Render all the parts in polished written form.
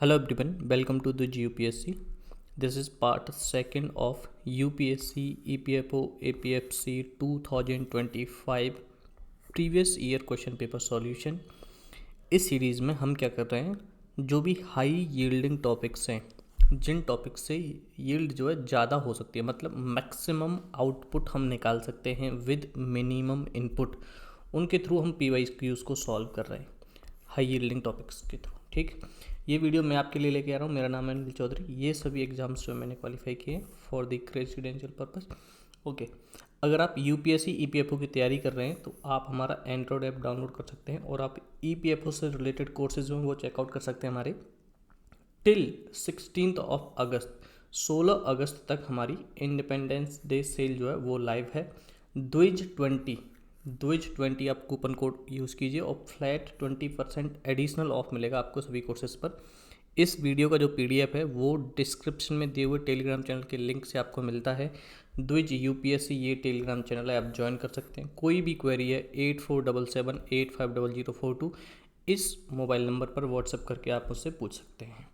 Hello everyone, welcome to the GUPSC. This is part second of UPSC EPFO APFC 2025 previous year question paper solution. इस series में हम क्या कर रहे हैं, जो भी हाई यील्डिंग टॉपिक्स हैं, जिन टॉपिक्स से यील्ड जो है ज़्यादा हो सकती है, मतलब मैक्सिमम आउटपुट हम निकाल सकते हैं विद मिनिमम इनपुट, उनके थ्रू हम PYQs को सॉल्व कर रहे हैं हाई यील्डिंग टॉपिक्स के थ्रू। ठीक, ये वीडियो मैं आपके लिए लेके आ रहा हूँ। मेरा नाम है अनिल चौधरी। ये सभी एग्जाम्स जो मैंने क्वालिफाई किए हैं for the residential purpose. Okay, अगर आप UPSC EPFO की तैयारी कर रहे हैं तो आप हमारा एंड्रॉयड ऐप डाउनलोड कर सकते हैं और आप EPFO से रिलेटेड कोर्सेज जो हैं वो चेकआउट कर सकते हैं हमारे। टिल 16 अगस्त 16 अगस्त तक हमारी इंडिपेंडेंस डे सेल जो है वो लाइव है। द्विज 20 आप कूपन कोड यूज़ कीजिए और फ्लैट 20% एडिशनल ऑफ मिलेगा आपको सभी कोर्सेज पर। इस वीडियो का जो PDF है वो डिस्क्रिप्शन में दिए हुए टेलीग्राम चैनल के लिंक से आपको मिलता है। द्विज UPSC ये टेलीग्राम चैनल है, आप ज्वाइन कर सकते हैं। कोई भी क्वेरी है 8477850042 इस मोबाइल नंबर पर व्हाट्सएप करके आप मुझसे पूछ सकते हैं।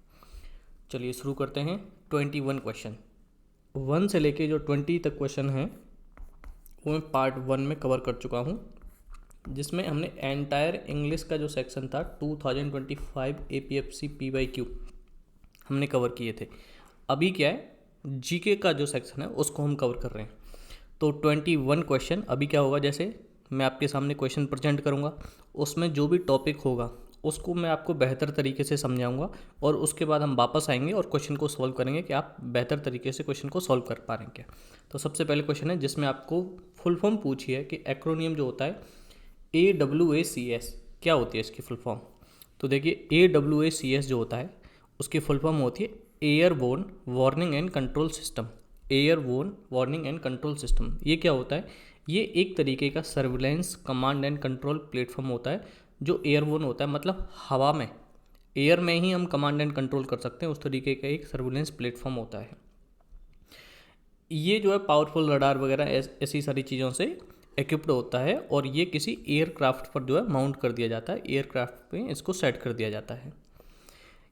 चलिए शुरू करते हैं। 21 क्वेश्चन 1 से लेके जो 20 तक क्वेश्चन हैं वो मैं पार्ट 1 में कवर कर चुका हूँ, जिसमें हमने एंटायर इंग्लिश का जो सेक्शन था 2025 APFC PYQ हमने कवर किए थे। अभी क्या है, GK का जो सेक्शन है उसको हम कवर कर रहे हैं। तो 21 क्वेश्चन अभी क्या होगा, जैसे मैं आपके सामने क्वेश्चन प्रेजेंट करूँगा, उसमें जो भी टॉपिक होगा उसको मैं आपको बेहतर तरीके से समझाऊंगा और उसके बाद हम वापस आएंगे और क्वेश्चन को सॉल्व करेंगे कि आप बेहतर तरीके से क्वेश्चन को सॉल्व कर पा रहे हैं क्या। तो सबसे पहले क्वेश्चन है जिसमें आपको फुल फॉर्म पूछी है कि एक्रोनियम जो होता है AWACS क्या होती है इसकी फुल फॉर्म। तो देखिए AWACS जो होता है उसकी फुल फॉर्म होती है airborne warning and control system. Airborne warning and control system ये क्या होता है, ये एक तरीके का surveillance command and control platform होता है जो एयरबोर्न होता है, मतलब हवा में, एयर में ही हम कमांड एंड कंट्रोल कर सकते हैं, उस तरीके का एक सर्विलेंस प्लेटफॉर्म होता है। ये जो है पावरफुल रडार वगैरह ऐसी सारी चीज़ों से इक्विप्ड होता है और ये किसी एयरक्राफ्ट पर जो है माउंट कर दिया जाता है, एयरक्राफ्ट पे इसको सेट कर दिया जाता है।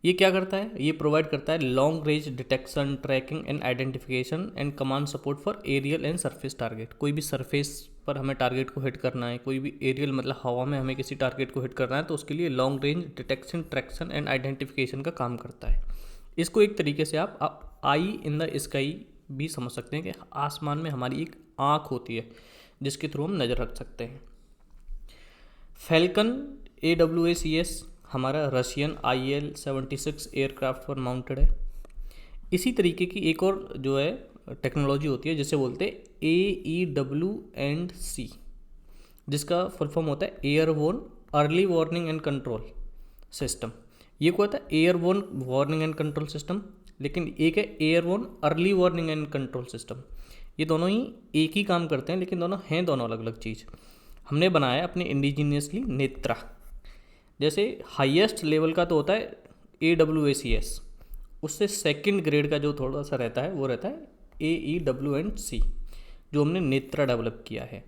ये क्या करता है, ये प्रोवाइड करता है long range detection, tracking and identification and command support for aerial and surface target. कोई भी सरफेस पर हमें टारगेट को हिट करना है, कोई भी एरियल मतलब हवा में हमें किसी टारगेट को हिट करना है, तो उसके लिए long range detection, traction and identification का काम करता है। इसको एक तरीके से आप आई इन द स्काई भी समझ सकते हैं कि आसमान में हमारी एक आँख होती है जिसके थ्रू हम नज़र रख सकते हैं। फैल्कन AWACS हमारा रशियन IL-76 एयरक्राफ्ट पर माउंटेड है। इसी तरीके की एक और जो है टेक्नोलॉजी होती है जिसे बोलते हैं AEW&C, जिसका फुल फॉर्म होता है airborne early warning and control system. ये क्या होता है, airborne warning and control system, लेकिन एक है airborne early warning and control system. ये दोनों ही एक ही काम करते हैं लेकिन दोनों हैं दोनों अलग अलग चीज़। हमने बनाया है अपने इंडिजीनियसली नेत्रा। जैसे हाईएस्ट लेवल का तो होता है AWACS, उससे सेकंड ग्रेड का जो थोड़ा सा रहता है वो रहता है AEW&C, जो हमने नेत्रा डेवलप किया है।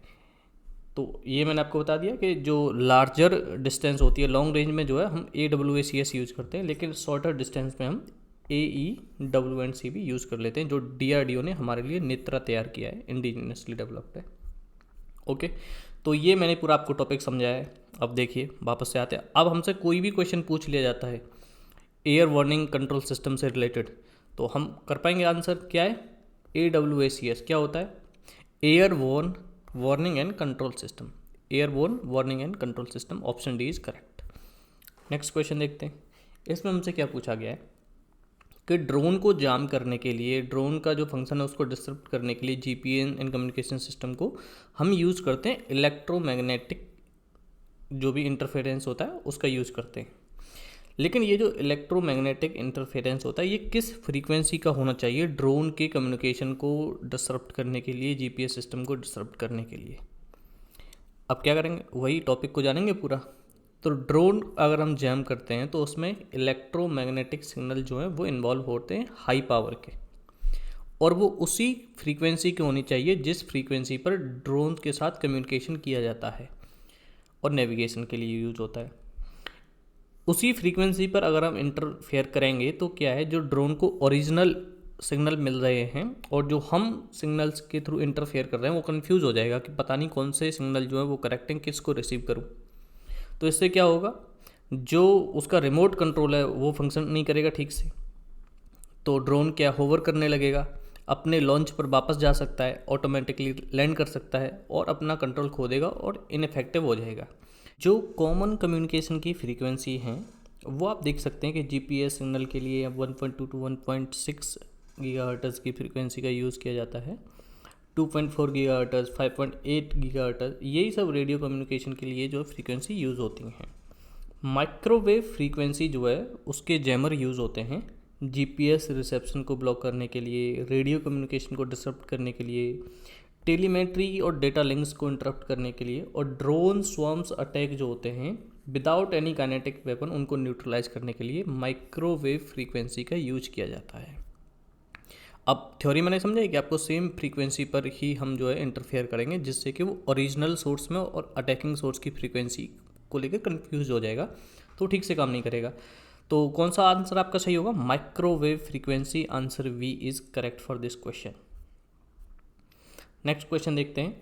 तो ये मैंने आपको बता दिया कि जो लार्जर डिस्टेंस होती है लॉन्ग रेंज में जो है हम AWACS यूज़ करते हैं, लेकिन शॉर्टर डिस्टेंस में हम AEW&C भी यूज़ कर लेते हैं, जो DRDO ने हमारे लिए नेत्रा तैयार किया है, इंडिजिनियसली डेवलप्ड है। ओके, तो ये मैंने पूरा आपको टॉपिक समझाया है। अब देखिए वापस से आते हैं। अब हमसे कोई भी क्वेश्चन पूछ लिया जाता है एयर वार्निंग कंट्रोल सिस्टम से रिलेटेड, तो हम कर पाएंगे आंसर क्या है। AWACS क्या होता है, airborne warning and control system, airborne warning and control system. Option D is correct. Next question देखते हैं। इसमें हमसे क्या पूछा गया है कि ड्रोन को जाम करने के लिए, ड्रोन का जो फंक्शन है उसको डिस्टर्ब करने के लिए GPS एंड कम्युनिकेशन सिस्टम को हम यूज़ करते हैं इलेक्ट्रोमैग्नेटिक, जो भी इंटरफेरेंस होता है उसका यूज़ करते हैं। लेकिन ये जो इलेक्ट्रोमैग्नेटिक इंटरफेरेंस होता है ये किस फ्रीक्वेंसी का होना चाहिए ड्रोन के कम्युनिकेशन को डिस्टर्ब करने के लिए, GPS सिस्टम को डिस्टर्ब करने के लिए। अब क्या करेंगे, वही टॉपिक को जानेंगे पूरा। तो ड्रोन अगर हम जैम करते हैं तो उसमें इलेक्ट्रोमैग्नेटिक सिग्नल जो है वो इन्वॉल्व होते हैं हाई पावर के, और वो उसी फ्रीक्वेंसी की होनी चाहिए जिस फ्रीक्वेंसी पर ड्रोन के साथ कम्युनिकेशन किया जाता है और नेविगेशन के लिए यूज होता है। उसी फ्रीक्वेंसी पर अगर हम इंटरफेयर करेंगे तो क्या है, जो ड्रोन को ओरिजिनल सिग्नल मिल रहे हैं और जो हम सिग्नल्स के थ्रू इंटरफेयर कर रहे हैं वो कंफ्यूज हो जाएगा कि पता नहीं कौन से सिग्नल जो है वो करेक्ट हैं, किसको रिसीव करूं। तो इससे क्या होगा, जो उसका रिमोट कंट्रोल है वो फंक्शन नहीं करेगा ठीक से, तो ड्रोन क्या होवर करने लगेगा, अपने लॉन्च पर वापस जा सकता है, ऑटोमेटिकली लैंड कर सकता है और अपना कंट्रोल खो देगा और इनफेक्टिव हो जाएगा। जो कॉमन कम्युनिकेशन की फ्रीक्वेंसी हैं वो आप देख सकते हैं कि जीपीएस सिग्नल के लिए 1.2 टू 1.6 गीगाहर्ट्ज़ की फ्रीक्वेंसी का यूज़ किया जाता है, 2.4 गीगाहर्ट्ज़, 5.8 गीगाहर्ट्ज़, यही सब रेडियो कम्युनिकेशन के लिए जो फ्रीक्वेंसी यूज़ होती हैं। माइक्रोवेव फ्रीक्वेंसी जो है उसके जैमर यूज़ होते हैं जीपीएस रिसेप्शन को ब्लॉक करने के लिए, रेडियो कम्युनिकेशन को डिसरप्ट करने के लिए, टेलीमेट्री और डेटा लिंक्स को इंटरप्ट करने के लिए, और ड्रोन स्वॉर्म्स अटैक जो होते हैं विदाउट एनी काइनेटिक वेपन उनको न्यूट्रलाइज करने के लिए माइक्रोवेव फ्रीक्वेंसी का यूज किया जाता है। अब थ्योरी मैंने समझा कि आपको सेम फ्रीक्वेंसी पर ही हम जो है इंटरफेयर करेंगे, जिससे कि वो ओरिजिनल सोर्स में और अटैकिंग सोर्स की फ्रीक्वेंसी को लेकर कंफ्यूज हो जाएगा, तो ठीक से काम नहीं करेगा। तो कौन सा आंसर आपका सही होगा, microwave frequency, answer B is correct for this question. Next question देखते हैं,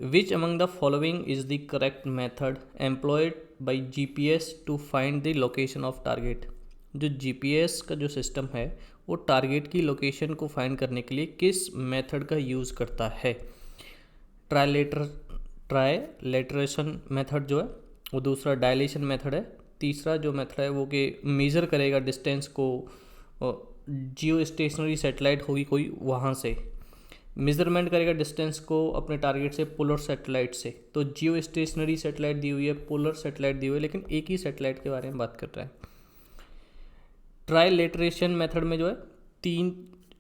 which among the following is the correct method employed by GPS to find the location of target. जो जीपीएस का जो सिस्टम है वो टारगेट की location को find करने के लिए किस मेथड का यूज़ करता है। ट्रायलेटरेशन मेथड जो है वो दूसरा, डायलेशन मेथड है तीसरा जो मेथड है वो कि मेज़र करेगा डिस्टेंस को, जियो स्टेशनरी सेटेलाइट होगी कोई वहाँ से मेज़रमेंट करेगा डिस्टेंस को अपने टारगेट से पोलर सेटेलाइट से। तो जियो स्टेशनरी सेटेलाइट दी हुई है, पोलर सेटेलाइट दी हुई है, लेकिन एक ही सेटेलाइट के बारे में बात कर रहा है। ट्रायलेटरेशन मेथड में जो है 3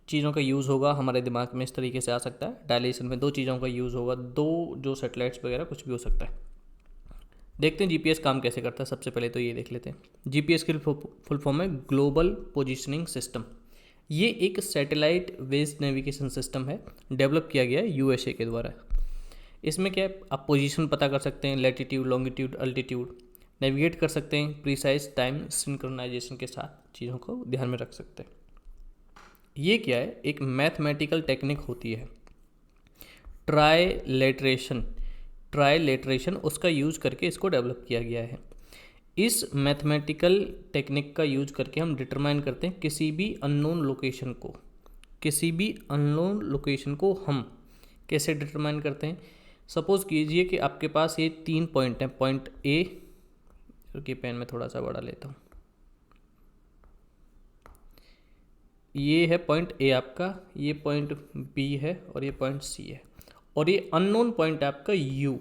चीज़ों का यूज़ होगा, हमारे दिमाग में इस तरीके से आ सकता है। डायलेशन में 2 चीज़ों का यूज़ होगा, 2 जो सेटेलाइट्स वगैरह कुछ भी हो सकता है। देखते हैं जीपीएस काम कैसे करता है। सबसे पहले तो ये देख लेते हैं। जीपीएस की फुल फॉर्म है ग्लोबल पोजीशनिंग सिस्टम। ये एक सैटेलाइट बेस्ड नेविगेशन सिस्टम है, डेवलप किया गया है यूएसए के द्वारा। इसमें क्या है, आप पोजीशन पता कर सकते हैं, लैटिट्यूड, लॉन्गिट्यूड, अल्टीट्यूड, नेविगेट कर सकते हैं, प्रिसाइज टाइम सिंक्रोनाइजेशन के साथ चीज़ों को ध्यान में रख सकते हैं। ये क्या है, एक मैथमेटिकल टेक्निक होती है ट्रायलेटरेशन, उसका यूज़ करके इसको डेवलप किया गया है। इस मैथमेटिकल टेक्निक का यूज करके हम डिटरमाइन करते हैं किसी भी अननोन लोकेशन को हम कैसे डिटरमाइन करते हैं। सपोज़ कीजिए कि आपके पास ये 3 पॉइंट हैं, पॉइंट ए, रुकिए पेन में थोड़ा सा बड़ा लेता हूँ, ये है पॉइंट ए आपका, ये पॉइंट बी है और ये पॉइंट सी है, और ये अननोन पॉइंट आपका यू,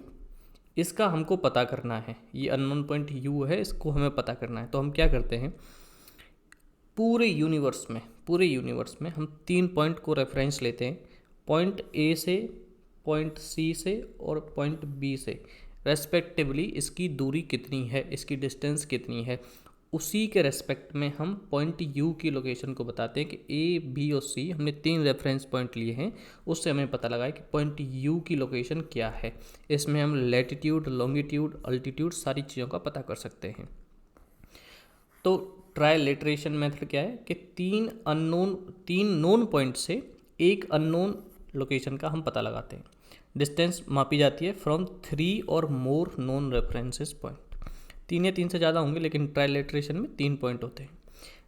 इसका हमको पता करना है। ये अननोन पॉइंट यू है, इसको हमें पता करना है। तो हम क्या करते हैं, पूरे यूनिवर्स में हम 3 पॉइंट को रेफरेंस लेते हैं, पॉइंट ए से, पॉइंट सी से और पॉइंट बी से रेस्पेक्टिवली इसकी दूरी कितनी है, इसकी डिस्टेंस कितनी है। उसी के रेस्पेक्ट में हम पॉइंट यू की लोकेशन को बताते हैं कि ए, बी और सी, हमने 3 रेफरेंस पॉइंट लिए हैं, उससे हमें पता लगा है कि पॉइंट यू की लोकेशन क्या है। इसमें हम लैटिट्यूड, लॉन्गिट्यूड, अल्टीट्यूड सारी चीज़ों का पता कर सकते हैं। तो ट्रायलेटरेशन मेथड क्या है कि 3 नोन पॉइंट से एक अननोन लोकेशन का हम पता लगाते हैं। डिस्टेंस मापी जाती है फ्रॉम 3 और मोर नोन रेफरेंसेस पॉइंट। 3 या 3 से ज़्यादा होंगे, लेकिन ट्रायलेटरेशन में 3 पॉइंट होते हैं।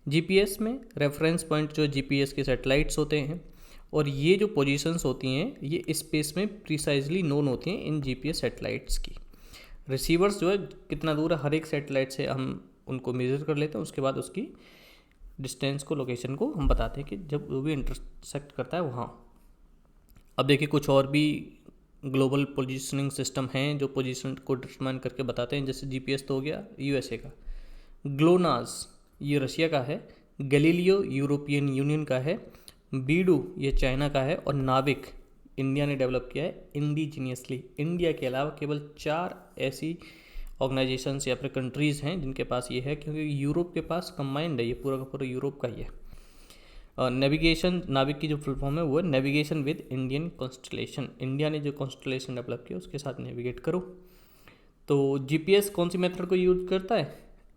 जीपीएस में रेफरेंस पॉइंट जो जीपीएस के सैटेलाइट्स होते हैं, और ये जो पोजीशंस होती हैं ये स्पेस में प्रिसाइजली नोन होती हैं इन जीपीएस सैटेलाइट्स की। रिसीवर्स जो है कितना दूर है हर एक सैटेलाइट से, हम उनको मेज़र कर लेते हैं, उसके बाद उसकी डिस्टेंस को, लोकेशन को हम बताते हैं कि जब वो भी इंटरसेक्ट करता है वहाँ। अब देखिए कुछ और भी ग्लोबल पोजीशनिंग सिस्टम हैं जो पोजीशन को डिटरमाइन करके बताते हैं। जैसे जीपीएस तो हो गया यूएसए का, ग्लोनास ये रशिया का है, गैलीलियो यूरोपियन यूनियन का है, बीडू ये चाइना का है, और नाविक इंडिया ने डेवलप किया है इंडिजीनियसली। इंडिया के अलावा केवल 4 ऐसी ऑर्गेनाइजेशंस या फिर कंट्रीज़ हैं जिनके पास ये है, क्योंकि यूरोप के पास कंबाइंड है, ये पूरा का पूरा यूरोप का ही है। नेविगेशन, नाविक की जो फुल फॉर्म है वो है navigation with Indian constellation. India ने जो कॉन्स्टलेशन डेवलप किया उसके साथ नेविगेट करो। तो जीपीएस कौन सी मेथड को यूज करता है,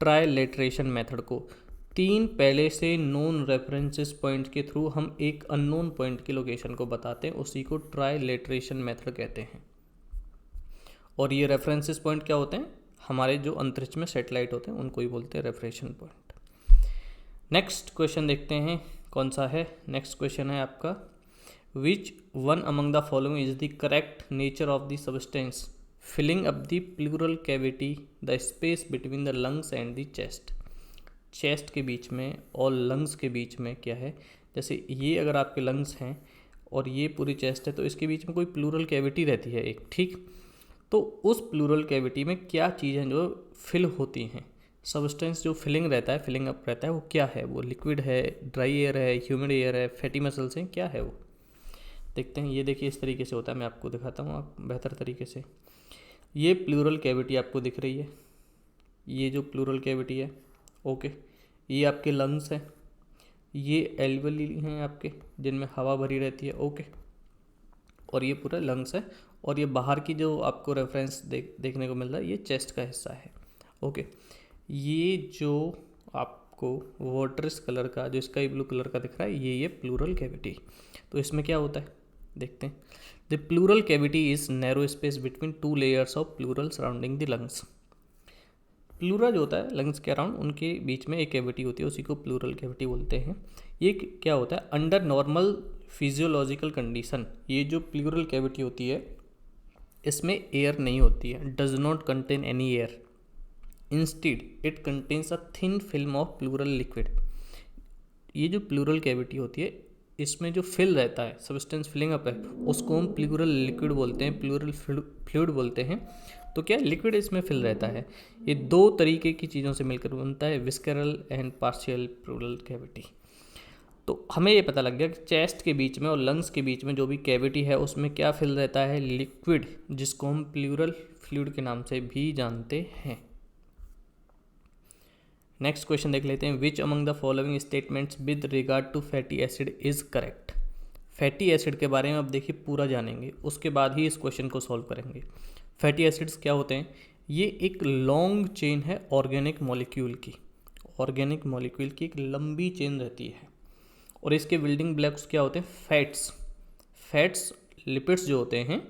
ट्राइलेटरेशन मेथड को। 3 पहले से नोन रेफरेंसेस पॉइंट के थ्रू हम एक अननोन पॉइंट की लोकेशन को बताते हैं, उसी को ट्राइलेटरेशन मेथड कहते हैं। और ये रेफरेंसेस पॉइंट क्या होते हैं? हमारे जो अंतरिक्ष में सैटेलाइट होते हैं उनको ही बोलते हैं रेफरेंस पॉइंट। नेक्स्ट क्वेश्चन देखते हैं कौन सा है। नेक्स्ट क्वेश्चन है आपका, which one among the following is the correct nature of the substance filling up the pleural cavity the space between the lungs and the chest. Chest के बीच में और लंग्स के बीच में क्या है? जैसे ये अगर आपके लंग्स हैं और ये पूरी चेस्ट है, तो इसके बीच में कोई प्लूरल कैविटी रहती है एक, ठीक। तो उस प्लूरल कैविटी में क्या चीज़ें जो फिल होती हैं, सब्सटेंस जो फिलिंग रहता है, फिलिंग अप रहता है, वो क्या है? वो लिक्विड है, ड्राई एयर है, ह्यूमिड एयर है, फैटी मसल्स हैं, क्या है वो? देखते हैं। ये देखिए इस तरीके से होता है, मैं आपको दिखाता हूँ आप बेहतर तरीके से। ये प्लूरल कैविटी आपको दिख रही है, ये जो प्लूरल कैविटी है, ओके। ये आपके लंग्स हैं, ये एल्वेली हैं आपके जिनमें हवा भरी रहती है, ओके। और ये पूरा लंग्स है, और ये बाहर की जो आपको रेफरेंस देखने को मिल रहा है, ये चेस्ट का हिस्सा है, ओके। ये जो आपको वाटरस कलर का, जो स्काई ब्लू कलर का दिख रहा है, ये प्लूरल कैविटी। तो इसमें क्या होता है देखते हैं। The pleural cavity is narrow space between 2 layers of pleural surrounding the lungs. Pleura जो होता है लंग्स के अराउंड, उनके बीच में एक कैविटी होती है, उसी को प्लूरल कैविटी बोलते हैं। ये क्या होता है? अंडर नॉर्मल फिजियोलॉजिकल कंडीशन ये जो प्लूरल कैविटी होती है इसमें एयर नहीं होती है, does not contain any air, instead it contains a thin film of pleural liquid. ये जो प्लूरल कैविटी होती है इसमें जो फिल रहता है, सब्सटेंस फिलिंग अप है, उसको हम प्लूरल लिक्विड बोलते हैं, प्लूरल फ्लूइड बोलते हैं। तो क्या लिक्विड इसमें फिल रहता है। ये 2 तरीके की चीज़ों से मिलकर बनता है, विस्करल एंड पार्शियल प्लूरल कैविटी। तो हमें ये पता लग गया कि चेस्ट के बीच में और लंग्स के बीच में जो भी कैविटी है उसमें क्या फिल रहता है? लिक्विड, जिसको हम प्लूरल फ्लूइड के नाम से भी जानते हैं। नेक्स्ट क्वेश्चन देख लेते हैं। Which among the following statements with regard to fatty acid is correct. Fatty acid के बारे में अब देखिए पूरा जानेंगे, उसके बाद ही इस क्वेश्चन को सॉल्व करेंगे। फैटी एसिड्स क्या होते हैं? ये एक लॉन्ग चेन है ऑर्गेनिक मॉलिक्यूल की, ऑर्गेनिक मॉलिक्यूल की एक लंबी चेन रहती है, और इसके बिल्डिंग ब्लॉक्स क्या होते हैं? फैट्स। फैट्स लिपिड्स जो होते हैं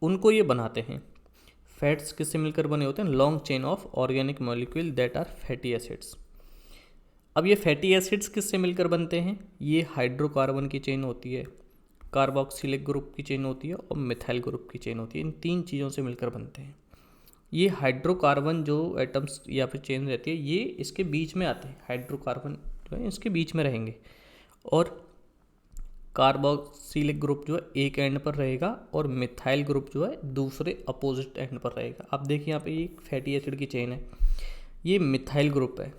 उनको ये बनाते हैं। फैट्स किससे मिलकर बने होते हैं? Long chain of organic molecule that are fatty acids. अब ये फैटी एसिड्स किससे मिलकर बनते हैं? ये हाइड्रोकार्बन की चेन होती है, कार्बोक्सिलिक ग्रुप की चेन होती है, और मिथाइल ग्रुप की चेन होती है। इन 3 चीज़ों से मिलकर बनते हैं। ये हाइड्रोकार्बन जो एटम्स या फिर चेन रहती है, ये इसके बीच में आते हैं। हाइड्रोकार्बन जो है इसके बीच में रहेंगे, और कार्बोक्सिलिक ग्रुप जो है एक एंड पर रहेगा, और मिथाइल ग्रुप जो है दूसरे अपोजिट एंड पर रहेगा। अब देखिए यहाँ पे ये फैटी एसिड की चेन है, ये मिथाइल ग्रुप है,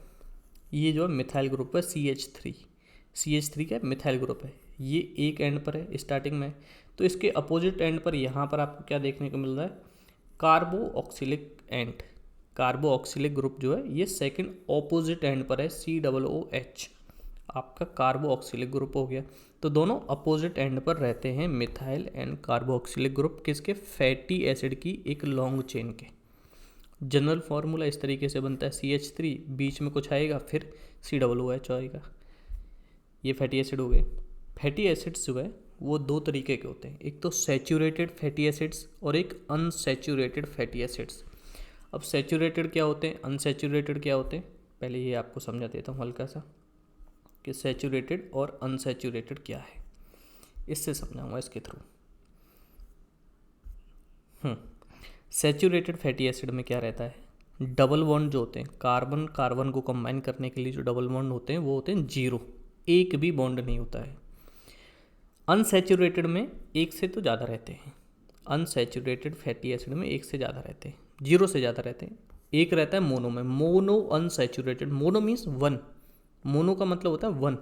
ये जो है मिथाइल ग्रुप है CH3। CH3 क्या है? मिथाइल ग्रुप है। ये एक एंड पर है स्टार्टिंग में, तो इसके अपोजिट एंड पर यहाँ पर आपको क्या देखने को मिल रहा है? Carboxylic and. कार्बोक्सिलिक ग्रुप जो है ये सेकंड ऑपोजिट एंड पर है, COOH। आपका कार्बोक्सिलिक ग्रुप हो गया। तो दोनों अपोजिट एंड पर रहते हैं मिथाइल एंड कार्बोक्सिलिक ग्रुप, किसके? फैटी एसिड की एक लॉन्ग चेन के। जनरल फार्मूला इस तरीके से बनता है, CH3 बीच में कुछ आएगा, फिर COOH आएगा। ये फैटी एसिड हो गए। फैटी एसिड्स जो है वो 2 तरीके के होते हैं, एक तो सैचुरेटेड फैटी एसिड्स और एक अनसैचुरेटेड फैटी एसिड्स। अब सैचुरेटेड क्या होते हैं, अनसैचुरेटेड क्या होते हैं, पहले ये आपको समझा देता हूँ हल्का सा कि सैचुरेटेड और अनसैचुरेटेड क्या है, इससे समझाऊंगा इसके थ्रू। सैचुरेटेड फैटी एसिड में क्या रहता है? डबल बॉन्ड जो होते हैं, कार्बन कार्बन को कंबाइन करने के लिए जो डबल बॉन्ड होते हैं वो होते हैं 0, एक भी बॉन्ड नहीं होता है। अनसैचुरेटेड में एक से तो ज़्यादा रहते हैं, अनसैचुरेटेड फैटी एसिड में एक से ज़्यादा रहते हैं, 0 से ज़्यादा रहते हैं। एक रहता है मोनो में, mono unsaturated. Mono means 1, mono का मतलब होता है 1।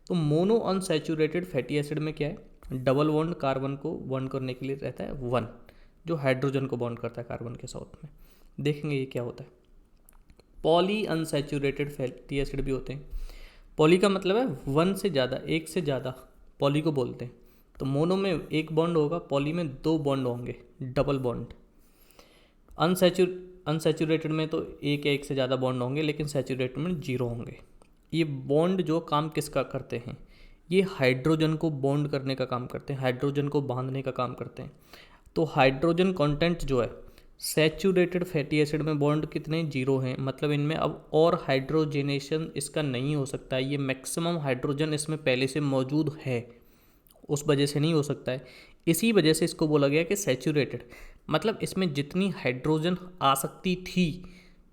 तो मोनो अनसैचुरेटेड फैटी एसिड में क्या है? डबल बॉन्ड कार्बन को बॉन्ड करने के लिए रहता है 1, जो हाइड्रोजन को बॉन्ड करता है कार्बन के साथ में। देखेंगे ये क्या होता है। पॉली अनसैचुरेटेड फैटी एसिड भी होते हैं। पॉली का मतलब है 1 से ज़्यादा, एक से ज़्यादा, पॉली को बोलते हैं। तो मोनो में एक बॉन्ड होगा, पॉली में 2 बॉन्ड होंगे, डबल बॉन्ड। अनसैचुरेटेड में तो एक या एक से ज़्यादा बॉन्ड होंगे, लेकिन सैचुरेटेड में 0 होंगे। ये बॉन्ड जो काम किसका करते हैं, ये हाइड्रोजन को बॉन्ड करने का काम करते हैं, हाइड्रोजन को बांधने का काम करते हैं। तो हाइड्रोजन कंटेंट जो है सैचुरेटेड फैटी एसिड में बॉन्ड कितने 0 हैं, मतलब इनमें अब और हाइड्रोजनेशन इसका नहीं हो सकता है। ये मैक्सिमम हाइड्रोजन इसमें पहले से मौजूद है, उस वजह से नहीं हो सकता है। इसी वजह से इसको बोला गया कि सैचुरेटेड, मतलब इसमें जितनी हाइड्रोजन आ सकती थी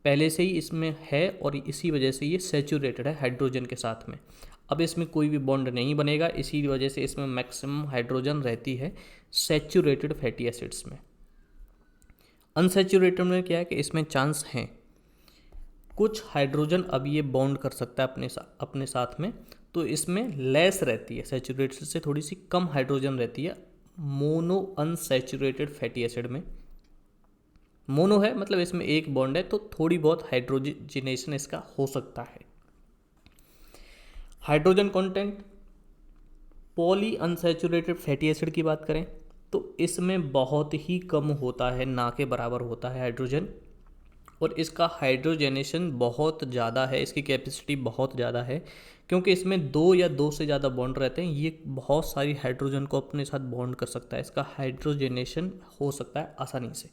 पहले से ही इसमें है, और इसी वजह से ये सैचुरेटेड है हाइड्रोजन के साथ में। अब इसमें कोई भी बॉन्ड नहीं बनेगा, इसी वजह से इसमें मैक्सिमम हाइड्रोजन रहती है सैचुरेटेड फैटी एसिड्स में। अनसैचुरेटेड में क्या है कि इसमें चांस हैं, कुछ हाइड्रोजन अब ये बॉन्ड कर सकता है अपने साथ में, तो इसमें लेस रहती है, सैचुरेटेड से थोड़ी सी कम हाइड्रोजन रहती है मोनो अनसैचुरेटेड फैटी एसिड में। मोनो है मतलब इसमें एक बॉन्ड है, तो थोड़ी बहुत हाइड्रोजनेशन इसका हो सकता है। Hydrogen content poly unsaturated fatty acid की बात करें तो इसमें बहुत ही कम होता है, ना के बराबर होता है हाइड्रोजन, और इसका हाइड्रोजनेशन बहुत ज़्यादा है, इसकी कैपेसिटी बहुत ज़्यादा है, क्योंकि इसमें 2 या 2 से ज़्यादा बॉन्ड रहते हैं। ये बहुत सारी हाइड्रोजन को अपने साथ बॉन्ड कर सकता है, इसका हाइड्रोजनेशन हो सकता है आसानी से।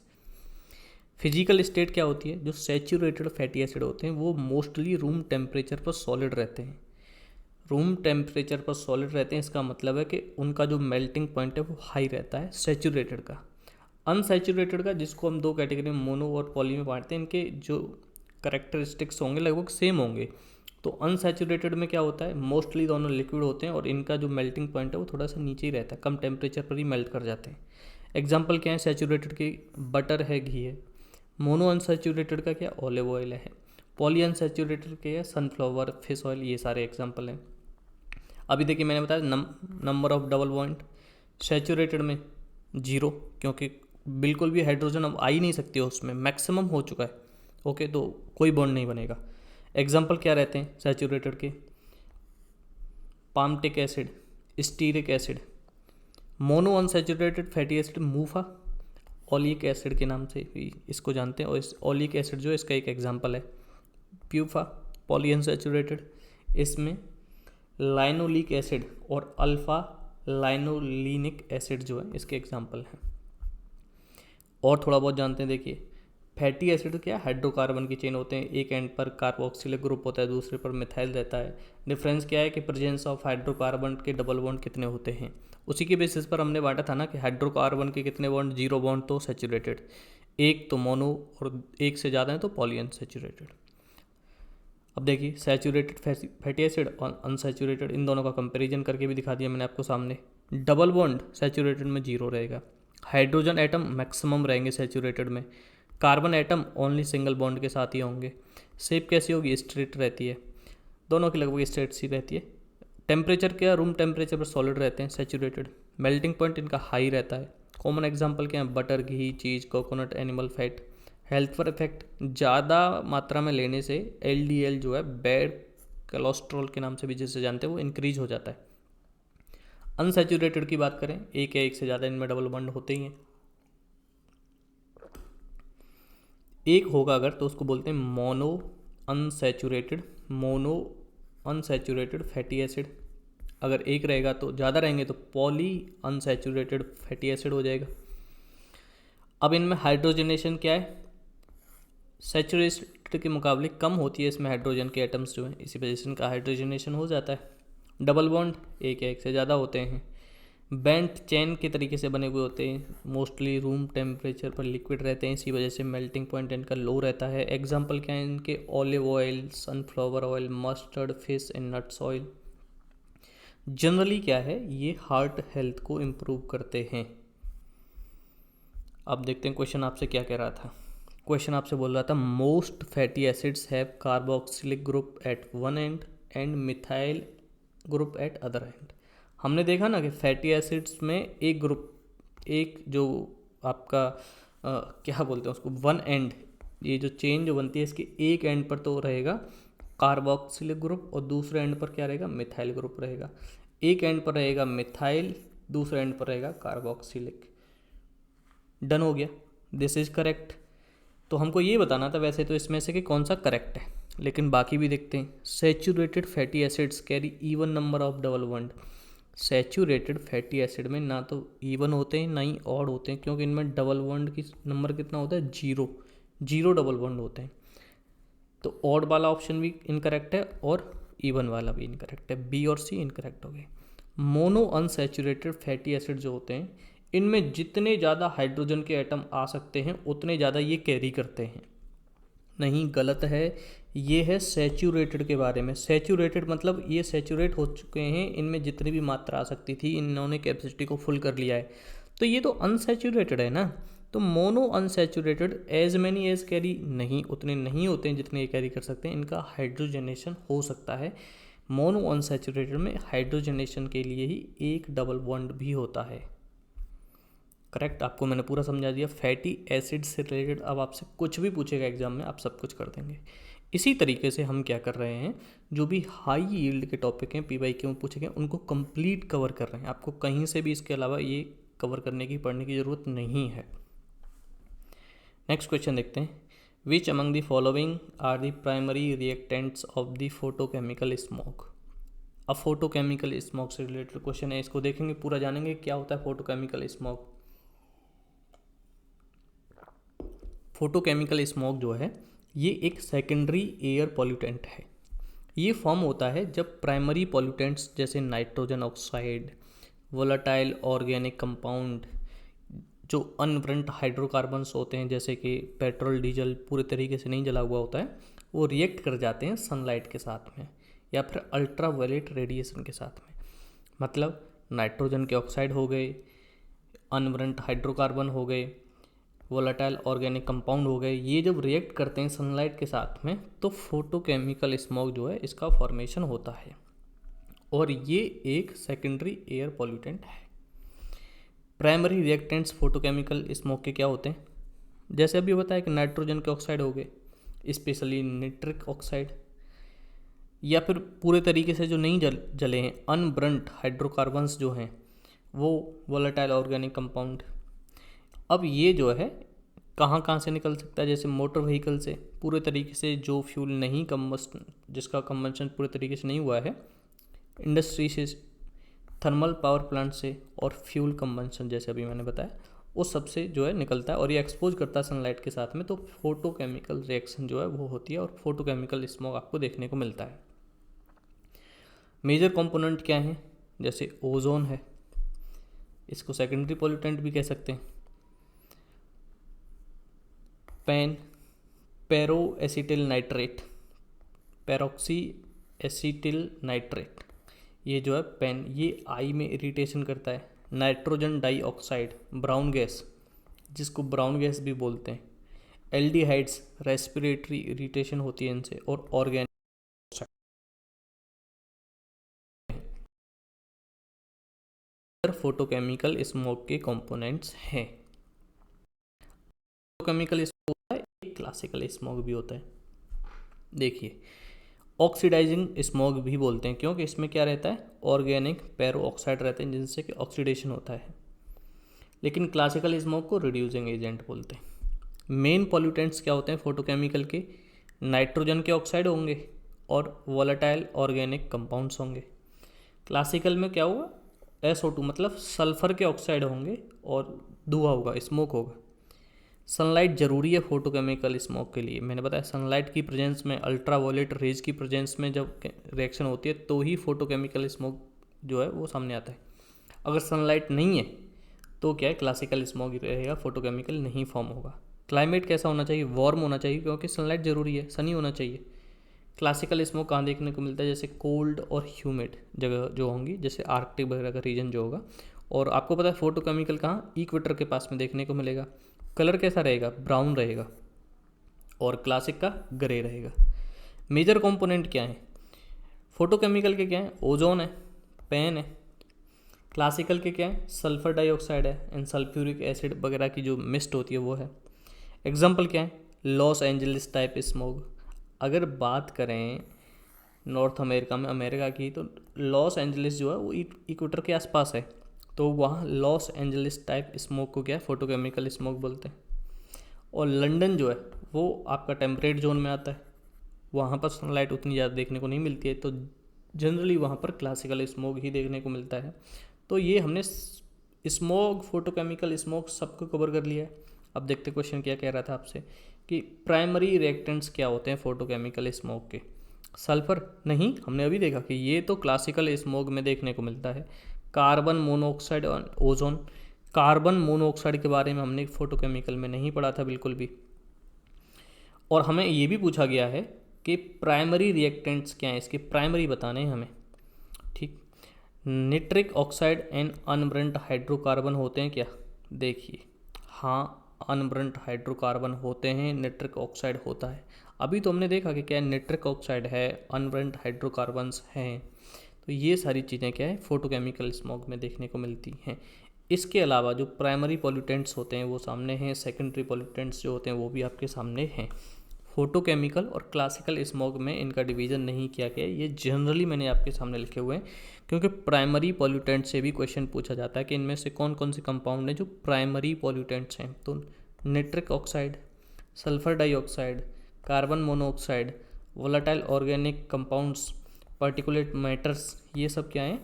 फिजिकल स्टेट क्या होती है, जो सैचुरेटेड फैटी एसिड होते हैं वो मोस्टली रूम टेम्परेचर पर सॉलिड रहते हैं। रूम टेम्परेचर पर सॉलिड रहते हैं, इसका मतलब है कि उनका जो मेल्टिंग पॉइंट है वो हाई रहता है सैचुरेटेड का। अनसैचुरेटेड का, जिसको हम 2 कैटेगरी में मोनो और पॉली में बांटते हैं, इनके जो करेक्टरिस्टिक्स होंगे लगभग सेम होंगे। तो अनसैचुरेटेड में क्या होता है, मोस्टली दोनों लिक्विड होते हैं और इनका जो मेल्टिंग पॉइंट है वो थोड़ा सा नीचे ही रहता है, कम टेम्परेचर पर ही मेल्ट कर जाते हैं। एग्जाम्पल क्या है सैचुरेटेड की, बटर है, घी है। मोनो अनसैचुरेटेड का क्या, ऑलिव ऑयल है। पॉली अनसैचुरेटेड के है सनफ्लावर, फिश ऑयल, ये सारे एग्जाम्पल हैं। अभी देखिए मैंने बताया number of double bond saturated में 0, क्योंकि बिल्कुल भी हाइड्रोजन अब आ ही नहीं सकती है, उसमें मैक्सिमम हो चुका है। ओके, तो कोई बॉन्ड नहीं बनेगा। एग्जाम्पल क्या रहते हैं सैचुरेटेड के, palmitic acid, stearic acid. Mono unsaturated fatty acid MUFA, oleic acid के नाम से भी इसको जानते हैं, और इस ओलिक एसिड जो इसका एक एग्जाम्पल है। प्यूफा, पॉली अनसैचुरेटेड, इसमें लाइनोलिक एसिड और अल्फा लाइनोलिनिक एसिड जो है इसके एग्जाम्पल हैं। और थोड़ा बहुत जानते हैं, देखिए फैटी एसिड क्या, हाइड्रोकार्बन की चेन होते हैं, एक एंड पर कार्बोक्सिलिक ग्रुप होता है, दूसरे पर मिथाइल रहता है। डिफरेंस क्या है कि प्रेजेंस ऑफ हाइड्रोकार्बन के डबल बॉन्ड कितने होते हैं, उसी के बेसिस पर हमने बांटा था ना कि हाइड्रोकार्बन के कितने बॉन्ड, 0 बॉन्ड तो सैचुरेटेड, 1 तो मोनो, और 1 से ज़्यादा है तो पॉली अनसैचुरेटेड। अब देखिए सैचुरेटेड फैटी एसिड और अनसैचुरेटेड, इन दोनों का कंपैरिजन करके भी दिखा दिया मैंने आपको सामने। डबल बॉन्ड सैचुरेटेड में 0 रहेगा, हाइड्रोजन एटम मैक्सिमम रहेंगे सैचुरेटेड में, carbon atom only single bond के साथ ही होंगे। शेप कैसी होगी, स्ट्रेट रहती है, दोनों की लगभग स्ट्रेट सी रहती है। टेम्परेचर क्या, रूम टेम्परेचर पर सॉलिड रहते हैं सैचुरेटेड। मेल्टिंग पॉइंट इनका हाई रहता है। कॉमन एग्जांपल क्या है, बटर, घी, चीज़, कोकोनट, एनिमल फैट। हेल्थ पर इफेक्ट, ज़्यादा मात्रा में लेने से LDL जो है बैड कोलेस्ट्रॉल के नाम से भी जिसे जानते हैं वो इंक्रीज हो जाता है। अनसैचुरेटेड की बात करें, एक या एक से ज़्यादा इनमें डबल बॉन्ड होते ही हैं। एक होगा अगर तो उसको बोलते हैं मोनो अनसैचुरेटेड फैटी एसिड। अगर एक रहेगा तो ज़्यादा रहेंगे तो पॉली अनसैचुरेटेड फैटी एसिड हो जाएगा। अब इनमें हाइड्रोजनेशन क्या है, सैचुरेटेड के मुकाबले कम होती है इसमें हाइड्रोजन के एटम्स जो हैं, इसी वजह से इनका हाइड्रोजनेशन हो जाता है। डबल बॉन्ड एक या एक से ज़्यादा होते हैं। बेंट चेन के तरीके से बने हुए होते हैं, मोस्टली रूम टेम्परेचर पर लिक्विड रहते हैं, इसी वजह से मेल्टिंग पॉइंट इनका लो रहता है। एग्जांपल क्या है इनके, olive oil, sunflower oil, mustard, fish and nuts oil. Generally क्या है, ये हार्ट हेल्थ को इम्प्रूव करते हैं। अब देखते हैं क्वेश्चन आपसे क्या कह रहा था। क्वेश्चन आपसे बोल रहा था most fatty acids have carboxylic group at one end and methyl group at other end. हमने देखा ना कि फैटी एसिड्स में एक ग्रुप, एक जो आपका क्या बोलते हैं उसको, वन एंड, ये जो चेन जो बनती है इसके एक एंड पर तो रहेगा कार्बोक्सिलिक ग्रुप और दूसरे एंड पर क्या रहेगा, मिथाइल ग्रुप रहेगा। एक एंड पर रहेगा मिथाइल, दूसरे एंड पर रहेगा कार्बोक्सिलिक। डन हो गया, दिस इज करेक्ट। तो हमको ये बताना था वैसे तो इसमें से कि कौन सा करेक्ट है, लेकिन बाकी भी देखते हैं। Saturated fatty acids carry even number of double bond. Saturated fatty acid में ना तो इवन होते हैं ना ही ऑड होते हैं, क्योंकि इनमें डबल बॉन्ड की नंबर कितना होता है, 0 0 डबल बॉन्ड होते हैं। तो ऑड वाला ऑप्शन भी इनकरेक्ट है और इवन वाला भी इनकरेक्ट है, बी और सी इनकरेक्ट हो गए। मोनो अनसैचुरेटेड फैटी एसिड जो होते हैं इनमें जितने ज़्यादा हाइड्रोजन के एटम आ सकते हैं उतने ज़्यादा ये कैरी करते हैं। नहीं, गलत है। ये है सैचुरेटेड के बारे में। सैचुरेटेड मतलब ये सैचुरेट हो चुके हैं, इनमें जितनी भी मात्रा आ सकती थी इन्होंने कैपेसिटी को फुल कर लिया है, तो ये तो अनसैचुरेटेड है ना। तो mono unsaturated as many as carry नहीं, उतने नहीं होते हैं जितने ये कैरी कर सकते हैं, इनका हाइड्रोजनेशन हो सकता है। मोनो अनसैचुरेटेड में हाइड्रोजनेशन के लिए ही एक डबल बॉन्ड भी होता है। करेक्ट, आपको मैंने पूरा समझा दिया। फैटी एसिड से रिलेटेड अब आपसे कुछ भी पूछेगा एग्जाम में आप सब कुछ कर देंगे। इसी तरीके से हम क्या कर रहे हैं, जो भी हाई यील्ड के टॉपिक हैं PYQ में पूछे गए उनको कंप्लीट कवर कर रहे हैं। आपको कहीं से भी इसके अलावा ये कवर करने की पढ़ने की ज़रूरत नहीं है। नेक्स्ट क्वेश्चन देखते हैं। Which among the following are the primary reactants of the photochemical smoke. अब फोटोकेमिकल स्मोक से रिलेटेड क्वेश्चन है, इसको देखेंगे पूरा जानेंगे क्या होता है फोटोकेमिकल स्मोक। फोटोकेमिकल स्मोक जो है ये एक सेकेंडरी एयर पॉल्यूटेंट है। ये फॉर्म होता है जब प्राइमरी पॉल्यूटेंट्स जैसे nitrogen oxide, volatile organic compound, जो अनब्रंट हाइड्रोकार्बन्स होते हैं जैसे कि पेट्रोल डीजल पूरे तरीके से नहीं जला हुआ होता है, वो रिएक्ट कर जाते हैं सनलाइट के साथ में या फिर अल्ट्रावायलेट रेडिएशन के साथ में। मतलब नाइट्रोजन के ऑक्साइड हो गए, अनब्रंट हाइड्रोकार्बन हो गए, वोलेटाइल ऑर्गेनिक कंपाउंड हो गए, ये जब रिएक्ट करते हैं सनलाइट के साथ में तो फोटोकेमिकल स्मोक जो है इसका फॉर्मेशन होता है, और ये एक सेकेंडरी एयर पॉल्यूटेंट है। प्राइमरी रिएक्टेंट्स फोटोकेमिकल स्मोक के क्या होते हैं, जैसे अभी बताया कि नाइट्रोजन के ऑक्साइड हो गए, स्पेशली निट्रिक ऑक्साइड, या फिर पूरे तरीके से जो नहीं जले हैं अनब्रंट हाइड्रोकार्बन्स जो हैं वो वोलेटाइल ऑर्गेनिक कंपाउंड। अब ये जो है कहाँ कहाँ से निकल सकता है, जैसे मोटर व्हीकल से, पूरे तरीके से जो फ्यूल नहीं कम्बस्ट, जिसका कम्बशन पूरे तरीके से नहीं हुआ है, इंडस्ट्री से, थर्मल पावर प्लांट से, और फ्यूल कम्बशन जैसे अभी मैंने बताया उस सब से जो है निकलता है और ये एक्सपोज करता है सनलाइट के साथ में, तो फोटोकेमिकल रिएक्शन जो है वो होती है और फोटोकेमिकल स्मोक आपको देखने को मिलता है। मेजर कंपोनेंट क्या है, जैसे ओजोन है, इसको सेकेंडरी पॉल्यूटेंट भी कह सकते हैं। Peroxy acetyl nitrate, peroxy acetyl nitrate, ये जो है पेन, ये आई में इरिटेशन करता है। नाइट्रोजन डाइऑक्साइड, ब्राउन गैस, जिसको ब्राउन गैस भी बोलते हैं। एल्डिहाइड्स, रेस्पिरेटरी इरिटेशन होती है इनसे। और ऑर्गेनिक फोटोकेमिकल स्मोक के कंपोनेंट्स हैं। फोटोकेमिकल स्मोक होता है, एक क्लासिकल स्मोक भी होता है। देखिए, ऑक्सीडाइजिंग स्मोक भी बोलते हैं, क्योंकि इसमें क्या रहता है, ऑर्गेनिक पेरो ऑक्साइड रहते हैं जिनसे कि ऑक्सीडेशन होता है। लेकिन क्लासिकल स्मोक को रिड्यूसिंग एजेंट बोलते हैं। मेन पॉल्यूटेंट्स क्या होते हैं फोटोकेमिकल के, नाइट्रोजन के ऑक्साइड होंगे और वोलेटाइल ऑर्गेनिक कंपाउंड्स होंगे। क्लासिकल में क्या होगा, SO2 मतलब सल्फर के ऑक्साइड होंगे और धुआं होगा, स्मोक होगा। सनलाइट ज़रूरी है फोटोकेमिकल स्मोक के लिए। मैंने बताया सनलाइट की प्रेजेंस में, अल्ट्रावायलेट रेज की प्रेजेंस में जब रिएक्शन होती है तो ही फोटोकेमिकल स्मोक जो है वो सामने आता है। अगर सनलाइट नहीं है तो क्या है, क्लासिकल स्मोक रहेगा, फोटोकेमिकल नहीं फॉर्म होगा। क्लाइमेट कैसा होना चाहिए, वार्म होना चाहिए, क्योंकि सनलाइट ज़रूरी है, सनी होना चाहिए। क्लासिकल स्मोक कहाँ देखने को मिलता है, जैसे कोल्ड और ह्यूमिड जगह जो होंगी, जैसे आर्कटिक वगैरह का रीजन जो होगा। और आपको पता है फोटोकेमिकल कहाँ, इक्वेटर के पास में देखने को मिलेगा। कलर कैसा रहेगा, ब्राउन रहेगा, और क्लासिक का ग्रे रहेगा। मेजर कंपोनेंट क्या है फोटोकेमिकल के, क्या है, ओजोन है, पेन है। क्लासिकल के क्या है, सल्फर डाइऑक्साइड है एंड सल्फ्यूरिक एसिड वगैरह की जो मिस्ट होती है वो है। एग्जाम्पल क्या है, लॉस एंजलिस टाइप स्मोक। अगर बात करें नॉर्थ अमेरिका में, अमेरिका की, तो लॉस एंजलिस जो है वो इक्वेटर के आसपास है, तो वहाँ लॉस एंजलिस टाइप स्मोक को क्या है, फोटोकेमिकल स्मोक बोलते हैं। और लंदन जो है वो आपका टेम्परेट जोन में आता है, वहाँ पर सनलाइट उतनी ज़्यादा देखने को नहीं मिलती है, तो जनरली वहाँ पर क्लासिकल स्मोग ही देखने को मिलता है। तो ये हमने स्मोग, फोटोकेमिकल स्मोग सबको कवर कर लिया है। अब देखते क्वेश्चन क्या कह रहा था आपसे कि प्राइमरी रिएक्टेंट्स क्या होते हैं फोटोकेमिकल स्मोग के। सल्फर नहीं, हमने अभी देखा कि ये तो क्लासिकल स्मोग में देखने को मिलता है। कार्बन मोनोऑक्साइड और ओजोन। कार्बन मोनोऑक्साइड के बारे में हमने फोटोकेमिकल में नहीं पढ़ा था बिल्कुल भी। और हमें ये भी पूछा गया है कि प्राइमरी रिएक्टेंट्स क्या हैं, इसके प्राइमरी बताने हैं हमें, ठीक। निट्रिक ऑक्साइड एंड अनब्रंट हाइड्रोकार्बन होते हैं क्या? देखिए, हाँ, अनब्रंट हाइड्रोकार्बन होते हैं, निट्रिक ऑक्साइड होता है। अभी तो हमने देखा कि क्या निट्रिक ऑक्साइड है, अनब्रंट हाइड्रोकार्बन्स हैं। तो ये सारी चीज़ें क्या है, फोटोकेमिकल स्मोग में देखने को मिलती हैं। इसके अलावा जो प्राइमरी पॉल्यूटेंट्स होते हैं वो सामने हैं, सेकेंडरी पॉल्यूटेंट्स जो होते हैं वो भी आपके सामने हैं। फोटोकेमिकल और क्लासिकल स्मोग में इनका डिवीज़न नहीं किया गया, ये जनरली मैंने आपके सामने लिखे हुए हैं, क्योंकि प्राइमरी पॉल्यूटेंट से भी क्वेश्चन पूछा जाता है कि इनमें से कौन कौन से कंपाउंड हैं जो प्राइमरी पॉल्यूटेंट्स हैं। तो nitric oxide, sulphur dioxide, carbon monoxide, volatile organic compounds, particulate matters, ये सब क्या हैं,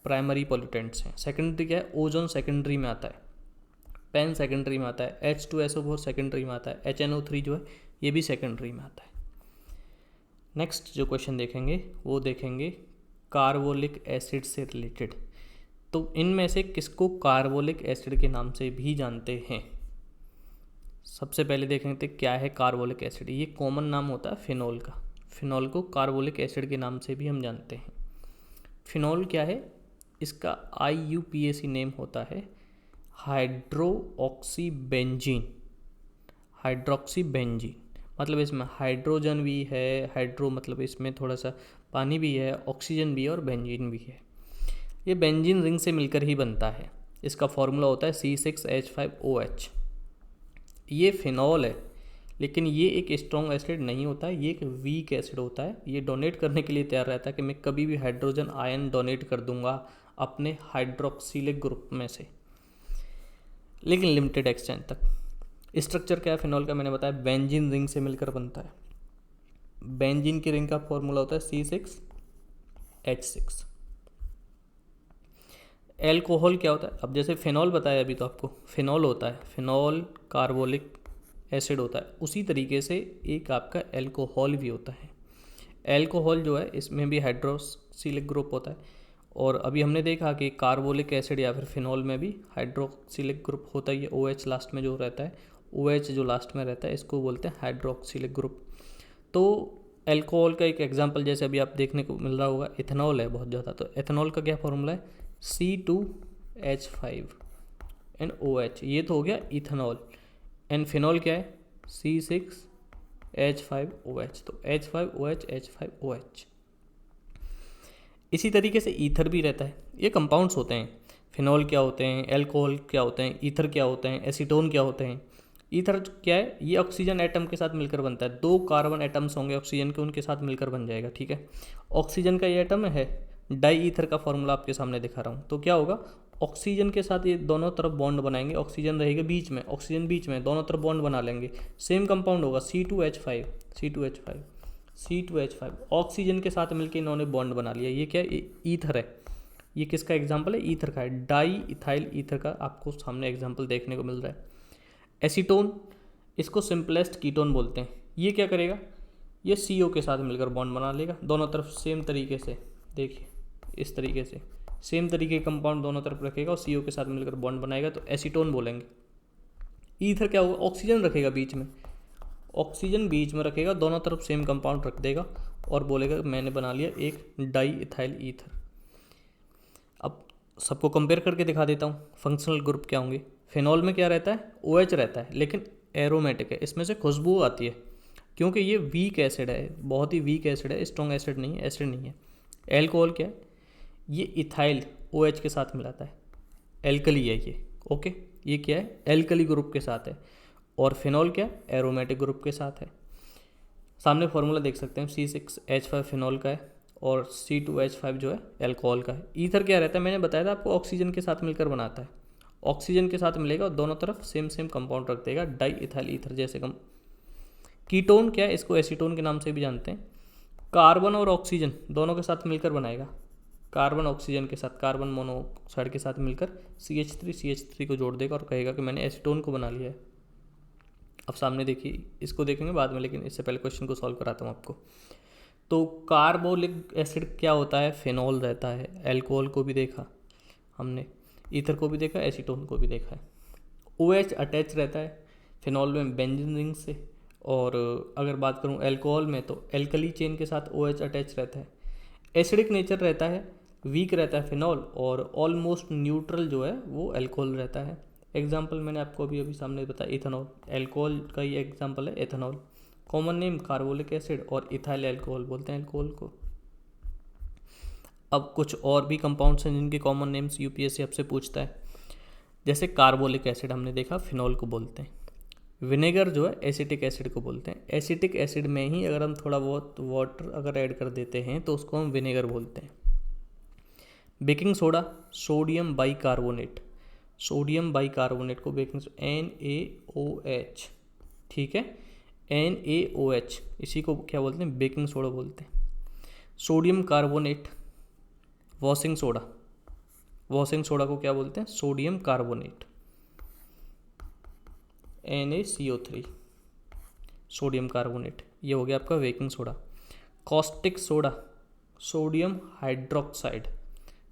प्राइमरी पॉल्यूटेंट्स हैं। सेकेंडरी क्या है, ओजोन सेकेंडरी में आता है, पेन सेकेंडरी में आता है, H2SO4 सेकेंडरी में आता है, HNO3 जो है ये भी सेकेंडरी में आता है। नेक्स्ट जो क्वेश्चन देखेंगे वो देखेंगे कार्बोलिक एसिड से रिलेटेड। तो इनमें से किसको कार्बोलिक एसिड के नाम से भी जानते हैं? सबसे पहले देखेंगे क्या है कार्बोलिक एसिड। ये कॉमन नाम होता है फिनॉल का। फिनॉल को कार्बोलिक एसिड के नाम से भी हम जानते हैं। फिनॉल क्या है, इसका IUPAC नेम होता है हाइड्रोक्सीबेंजीन। हाइड्रोक्सीबेंजीन मतलब इसमें हाइड्रोजन भी है, हाइड्रो मतलब इसमें थोड़ा सा पानी भी है, ऑक्सीजन भी है और बेंजीन भी है। ये बेंजीन रिंग से मिलकर ही बनता है। इसका फॉर्मूला होता है C6H5OH। ये फिनॉल है, लेकिन ये एक स्ट्रॉन्ग एसिड नहीं होता है, ये एक वीक एसिड होता है। ये डोनेट करने के लिए तैयार रहता है कि मैं कभी भी हाइड्रोजन आयन डोनेट कर दूंगा अपने हाइड्रोक्सिलिक ग्रुप में से, लेकिन लिमिटेड एक्सटेंट तक। स्ट्रक्चर क्या है फिनॉल का, मैंने बताया बेंजीन रिंग से मिलकर बनता है। बेंजीन की रिंग का फॉर्मूला होता है C6H6। एल्कोहल क्या होता है, अब जैसे फिनॉल बताया अभी तो आपको, फिनॉल होता है, फिनॉल कार्बोलिक एसिड होता है, उसी तरीके से एक आपका एल्कोहल भी होता है। एल्कोहल जो है इसमें भी हाइड्रोक्सिलिक ग्रुप होता है, और अभी हमने देखा कि कार्बोलिक एसिड या फिर फिनॉल में भी हाइड्रोक्सिलिक ग्रुप होता है। ये OH लास्ट में जो रहता है, OH जो लास्ट में रहता है इसको बोलते हैं हाइड्रोक्सिलिक ग्रुप। तो एल्कोहल का एक एग्जांपल जैसे अभी आप देखने को मिल रहा होगा, इथेनॉल है बहुत ज़्यादा। तो इथेनॉल का क्या फॉर्मूला है, C2H5NOH, ये तो हो गया इथेनॉल। एंड फिनॉल क्या है, C6H5OH, तो H5OH H5OH। इसी तरीके से ईथर भी रहता है। ये कंपाउंड्स होते हैं। फिनॉल क्या होते हैं, एल्कोहल क्या होते हैं, ईथर क्या होते हैं, एसीटोन क्या होते हैं। ईथर क्या है, ये ऑक्सीजन एटम के साथ मिलकर बनता है। 2 कार्बन एटम्स होंगे ऑक्सीजन के, उनके साथ मिलकर बन जाएगा, ठीक है। ऑक्सीजन का ये एटम है, डाई ईथर का फॉर्मूला आपके सामने दिखा रहा हूँ। तो क्या होगा, ऑक्सीजन के साथ ये दोनों तरफ बॉन्ड बनाएंगे, ऑक्सीजन रहेगा बीच में, ऑक्सीजन बीच में, दोनों तरफ बॉन्ड बना लेंगे। सेम कंपाउंड होगा C2H5 ऑक्सीजन के साथ मिलकर इन्होंने बॉन्ड बना लिया। ये क्या है, ईथर है। ये किसका एग्जाम्पल है, ईथर का है। डाई इथाइल ईथर का आपको सामने एग्जाम्पल देखने को मिल रहा है। एसीटोन, इसको सिंपलेस्ट कीटोन बोलते हैं। ये क्या करेगा, ये CO के साथ मिलकर बॉन्ड बना लेगा दोनों तरफ सेम तरीके से। देखिए इस तरीके से सेम तरीके कंपाउंड दोनों तरफ रखेगा और CO के साथ मिलकर बॉन्ड बनाएगा, तो एसीटोन बोलेंगे। ईथर क्या होगा, ऑक्सीजन रखेगा बीच में, ऑक्सीजन बीच में रखेगा, दोनों तरफ सेम कंपाउंड रख देगा और बोलेगा मैंने बना लिया एक डाई इथाइल ईथर। अब सबको कंपेयर करके दिखा देता हूँ फंक्शनल ग्रुप क्या होंगे। फिनॉल में क्या रहता है, OH रहता है, लेकिन एरोमेटिक है, इसमें से खुशबू आती है क्योंकि ये वीक एसिड है, बहुत ही वीक एसिड है, स्ट्रॉन्ग एसिड नहीं है, एसिड नहीं है। एल्कोहल क्या है, ये इथाइल OH के साथ मिलाता है, एल्कली है ये, ओके। ये क्या है, एल्कली ग्रुप के साथ है। और फिनॉल क्या है, एरोमेटिक ग्रुप के साथ है। सामने फॉर्मूला देख सकते हैं, C6H5 फिनॉल का है और C2H5 जो है एल्कोहल का है। ईथर क्या रहता है, मैंने बताया था आपको, ऑक्सीजन के साथ मिलकर बनाता है, ऑक्सीजन के साथ मिलेगा और दोनों तरफ सेम कंपाउंड रख देगा, डाई इथाइल ईथर जैसे कीटोन क्या है, इसको एसीटोन के नाम से भी जानते हैं। कार्बन और ऑक्सीजन दोनों के साथ मिलकर बनाएगा, कार्बन ऑक्सीजन के साथ, कार्बन मोनोऑक्साइड के साथ मिलकर CH3 को जोड़ देगा और कहेगा कि मैंने एसीटोन को बना लिया है। अब सामने देखिए, इसको देखेंगे बाद में, लेकिन इससे पहले क्वेश्चन को सॉल्व कराता हूँ आपको। तो कार्बोलिक एसिड क्या होता है, फिनॉल रहता है। एल्कोहल को भी देखा हमने, ईथर को भी देखा, एसीटोन को भी देखा है। OH अटैच रहता है फिनॉल में बेंजीन रिंग से, और अगर बात करूँ एल्कोहल में तो एल्कली चेन के साथ OH अटैच रहता है। एसिडिक नेचर रहता है, वीक रहता है फिनॉल, और ऑलमोस्ट न्यूट्रल जो है वो एल्कोहल रहता है। एग्जाम्पल मैंने आपको अभी सामने बताया, इथेनॉल, एल्कोहल का ही एग्जाम्पल है ethanol. Common name carbolic acid और इथाइल एल्कोहल बोलते हैं एल्कोहल को। अब कुछ और भी कंपाउंड्स हैं जिनके कॉमन नेम्स UPSC आपसे पूछता है, जैसे कार्बोलिक एसिड हमने देखा फिनॉल को बोलते हैं। विनेगर जो है एसिटिक एसिड को बोलते हैं। एसिटिक एसिड में ही अगर हम थोड़ा बहुत वाटर अगर ऐड कर देते हैं तो उसको हम विनेगर बोलते हैं। Baking soda, sodium bicarbonate, sodium bicarbonate को बेकिंग NaOH, ठीक है, NaOH, इसी को क्या बोलते हैं, बेकिंग सोडा बोलते हैं। Sodium carbonate, washing soda, washing soda को क्या बोलते हैं, sodium carbonate, NaCO3, sodium carbonate, ये हो गया आपका baking soda. Caustic soda, sodium hydroxide,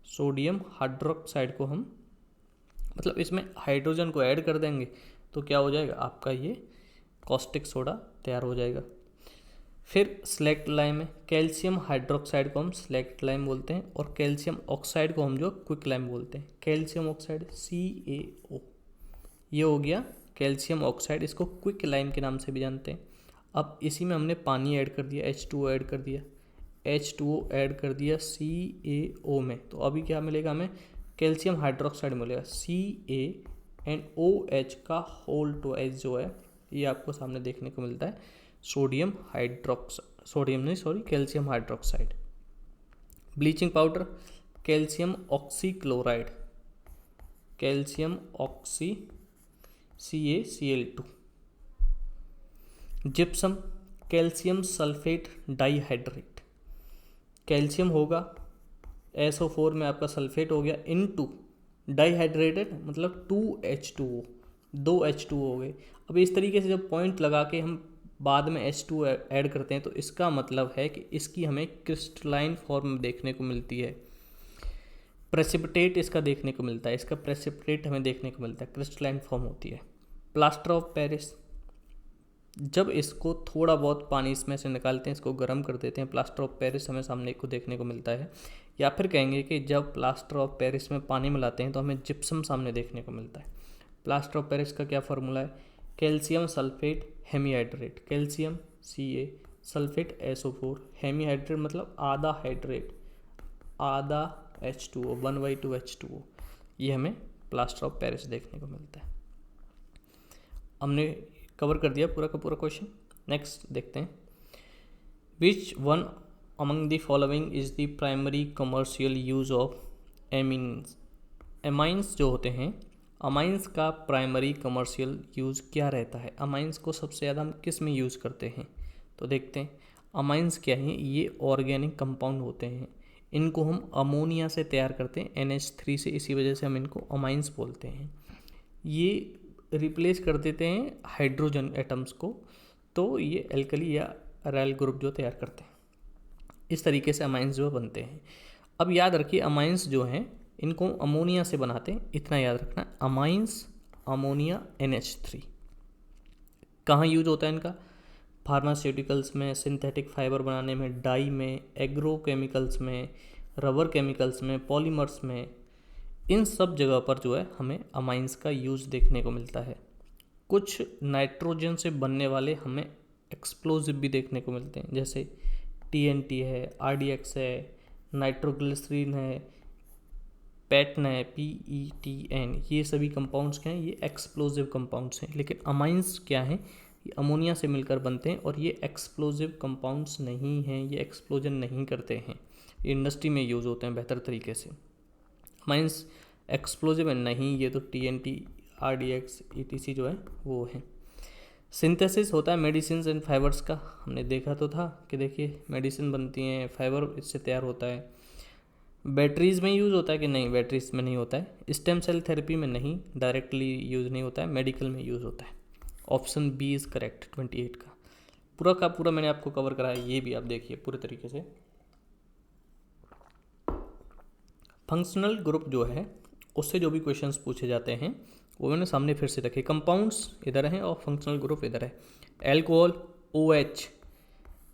sodium hydroxide को हम मतलब इसमें हाइड्रोजन को ऐड कर देंगे तो क्या हो जाएगा आपका ये कॉस्टिक सोडा तैयार हो जाएगा। फिर स्लेक्ट लाइम है, कैल्शियम हाइड्रोक्साइड को हम स्लेक्ट लाइम बोलते हैं, और कैल्शियम ऑक्साइड को हम जो क्विक लाइम बोलते हैं। कैल्शियम ऑक्साइड CaO, ये हो गया कैल्शियम ऑक्साइड, इसको क्विक लाइम के नाम से भी जानते हैं। अब इसी में हमने पानी ऐड कर दिया, H2O ऐड कर दिया, H2O ऐड कर दिया CaO में, तो अभी क्या मिलेगा हमें, कैल्शियम हाइड्रोक्साइड मिलेगा, CaNOH का होल ट्वाइस जो है ये आपको सामने देखने को मिलता है, सोडियम हाइड्रोक्साइड, सोडियम नहीं sorry calcium hydroxide. Bleaching powder, calcium oxychloride, calcium oxy CaCl2। Gypsum, calcium sulphate dihydrate, calcium होगा SO4 में आपका सल्फेट हो गया इनटू डाइहाइड्रेटेड मतलब 2H2O, 2 H2O हो गए। अब इस तरीके से जब पॉइंट लगा के हम बाद में H2 ऐड करते हैं तो इसका मतलब है कि इसकी हमें क्रिस्टलाइन फॉर्म देखने को मिलती है, प्रेसिपिटेट इसका देखने को मिलता है, इसका प्रेसिपिटेट हमें देखने को मिलता है, क्रिस्टलाइन फॉर्म होती है। प्लास्टर ऑफ पेरिस, जब इसको थोड़ा बहुत पानी इसमें से निकालते हैं, इसको गर्म कर देते हैं, प्लास्टर ऑफ पेरिस हमें सामने को देखने को मिलता है। या फिर कहेंगे कि जब प्लास्टर ऑफ पेरिस में पानी मिलाते हैं तो हमें जिप्सम सामने देखने को मिलता है। प्लास्टर ऑफ पेरिस का क्या फार्मूला है, calcium sulphate hemihydrate, calcium Ca, sulphate SO4, hemihydrate मतलब आधा हाइड्रेट, आधा H2O, 1/2 H2O, ये हमें प्लास्टर ऑफ पेरिस देखने को मिलता है। हमने कवर कर दिया पूरा का पूरा क्वेश्चन। नेक्स्ट देखते हैं, विच one among the following is the primary commercial use of amines. Amines जो होते हैं, अमाइंस का प्राइमरी कमर्शियल यूज़ क्या रहता है, अमाइंस को सबसे ज़्यादा हम किस में यूज़ करते हैं, तो देखते हैं। अमाइंस क्या हैं, ये ऑर्गेनिक कंपाउंड होते हैं, इनको हम अमोनिया से तैयार करते हैं NH3 से, इसी वजह से हम इनको अमाइंस बोलते हैं। ये रिप्लेस कर देते हैं हाइड्रोजन एटम्स को, तो ये एल्कली या अराइल ग्रुप जो तैयार करते हैं, इस तरीके से अमाइंस जो बनते हैं। अब याद रखिए अमाइंस जो हैं इनको अमोनिया से बनाते हैं, इतना याद रखना, अमाइंस अमोनिया NH3। कहाँ यूज होता है इनका, फार्मास्यूटिकल्स में, सिंथेटिक फाइबर बनाने में, डाई में, एग्रो केमिकल्स में, रबर केमिकल्स में, पॉलीमर्स में, इन सब जगह पर जो है हमें अमाइंस का यूज़ देखने को मिलता है। कुछ नाइट्रोजन से बनने वाले हमें एक्सप्लोजिव भी देखने को मिलते हैं, जैसे TNT है, RDX है, नाइट्रोग्लिसरीन है, पैटन है, PETN, ये सभी कंपाउंड्स क्या हैं, ये एक्सप्लोजिव कंपाउंड्स हैं। लेकिन अमाइंस क्या हैं, ये अमोनिया से मिलकर बनते हैं और ये एक्सप्लोजिव कंपाउंड्स नहीं हैं, ये एक्सप्लोजन नहीं करते हैं, ये इंडस्ट्री में यूज़ होते हैं बेहतर तरीके से। अमाइंस एक्सप्लोजिव है नहीं, ये तो TNT, RDX, ETC जो है वो है। सिंथेसिस होता है मेडिसिन एंड फाइबर्स का, हमने देखा तो था कि देखिए मेडिसिन बनती हैं, फाइबर इससे तैयार होता है। बैटरीज में यूज़ होता है कि नहीं, बैटरीज में नहीं होता है। स्टेम सेल थेरेपी में नहीं, डायरेक्टली यूज़ नहीं होता है, मेडिकल में यूज़ होता है। ऑप्शन बी इज़ करेक्ट 28 का पूरा मैंने आपको कवर कराया, ये भी आप देखिए पूरे तरीके से। फंक्शनल ग्रुप जो है उससे जो भी क्वेश्चंस पूछे जाते हैं वो मैंने सामने फिर से रखे। कंपाउंड्स इधर हैं और फंक्शनल ग्रुप इधर है। एल्कोहल OH,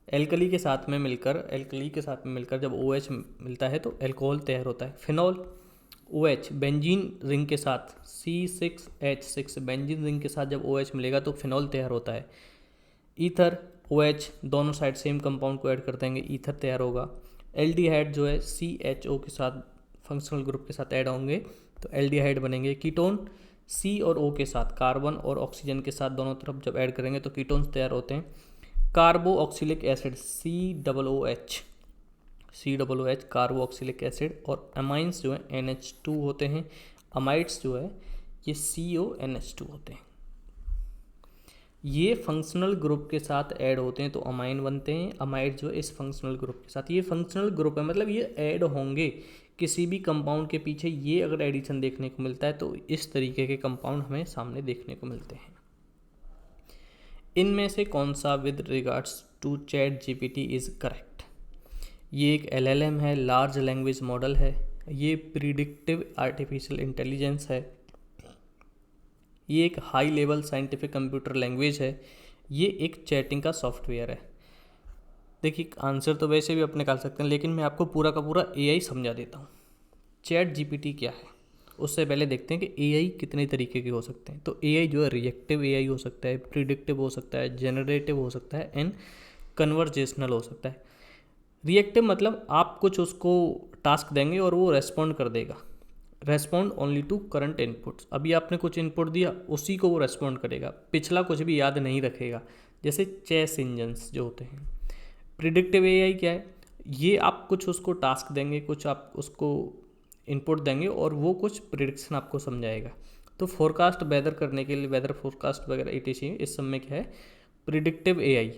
एल्कली के साथ में मिलकर जब OH मिलता है तो एल्कोहल तैयार होता है। फिनॉल OH, बेंजीन रिंग के साथ C6H6, बेंजीन रिंग के साथ जब OH मिलेगा तो फिनॉल तैयार होता है। ईथर OH, दोनों साइड सेम कंपाउंड को ऐड कर देंगे, ईथर तैयार होगा। एल्डिहाइड जो है CHO के साथ फंक्शनल ग्रुप के साथ ऐड होंगे तो एल्डिहाइड बनेंगे। कीटोन C और O के साथ, कार्बन और ऑक्सीजन के साथ दोनों तरफ जब ऐड करेंगे तो कीटोन्स तैयार होते हैं। कार्बो ऑक्सीलिक एसिड COOH कार्बो ऑक्सीलिक एसिड, और अमाइंस जो है NH2 होते हैं। अमाइड्स जो है ये CONH2 होते हैं। ये फंक्शनल ग्रुप के साथ ऐड होते हैं तो अमाइन बनते हैं। अमाइड जो है इस फंक्शनल ग्रुप के साथ, ये फंक्शनल ग्रुप है, मतलब ये ऐड होंगे किसी भी कंपाउंड के पीछे। ये अगर एडिशन देखने को मिलता है तो इस तरीके के कंपाउंड हमें सामने देखने को मिलते हैं। इनमें से कौन सा with regards to ChatGPT is correct? ये एक LLM है, लार्ज लैंग्वेज मॉडल है, ये प्रिडिक्टिव आर्टिफिशियल इंटेलिजेंस है, ये एक high level scientific computer language है, ये एक चैटिंग का सॉफ्टवेयर है। देखिए आंसर तो वैसे भी आप निकाल सकते हैं, लेकिन मैं आपको पूरा का पूरा AI समझा देता हूँ। ChatGPT क्या है उससे पहले देखते हैं कि AI कितने तरीके के हो सकते हैं। तो AI जो है रिएक्टिव AI हो सकता है, प्रिडिक्टिव हो सकता है, जनरेटिव हो सकता है, एंड कन्वर्जेशनल हो सकता है। रिएक्टिव मतलब आप कुछ उसको टास्क देंगे और वो रेस्पॉन्ड कर देगा, respond only to current inputs. अभी आपने कुछ इनपुट दिया उसी को वो रेस्पॉन्ड करेगा, पिछला कुछ भी याद नहीं रखेगा, जैसे चेस इंजन्स जो होते हैं। प्रिडिक्टिव AI क्या है? ये आप कुछ उसको टास्क देंगे, कुछ आप उसको इनपुट देंगे और वो कुछ प्रिडिक्शन आपको समझाएगा। तो फोरकास्ट वेदर करने के लिए, वेदर फोरकास्ट वगैरह etc, इस सब में क्या है? Predictive AI।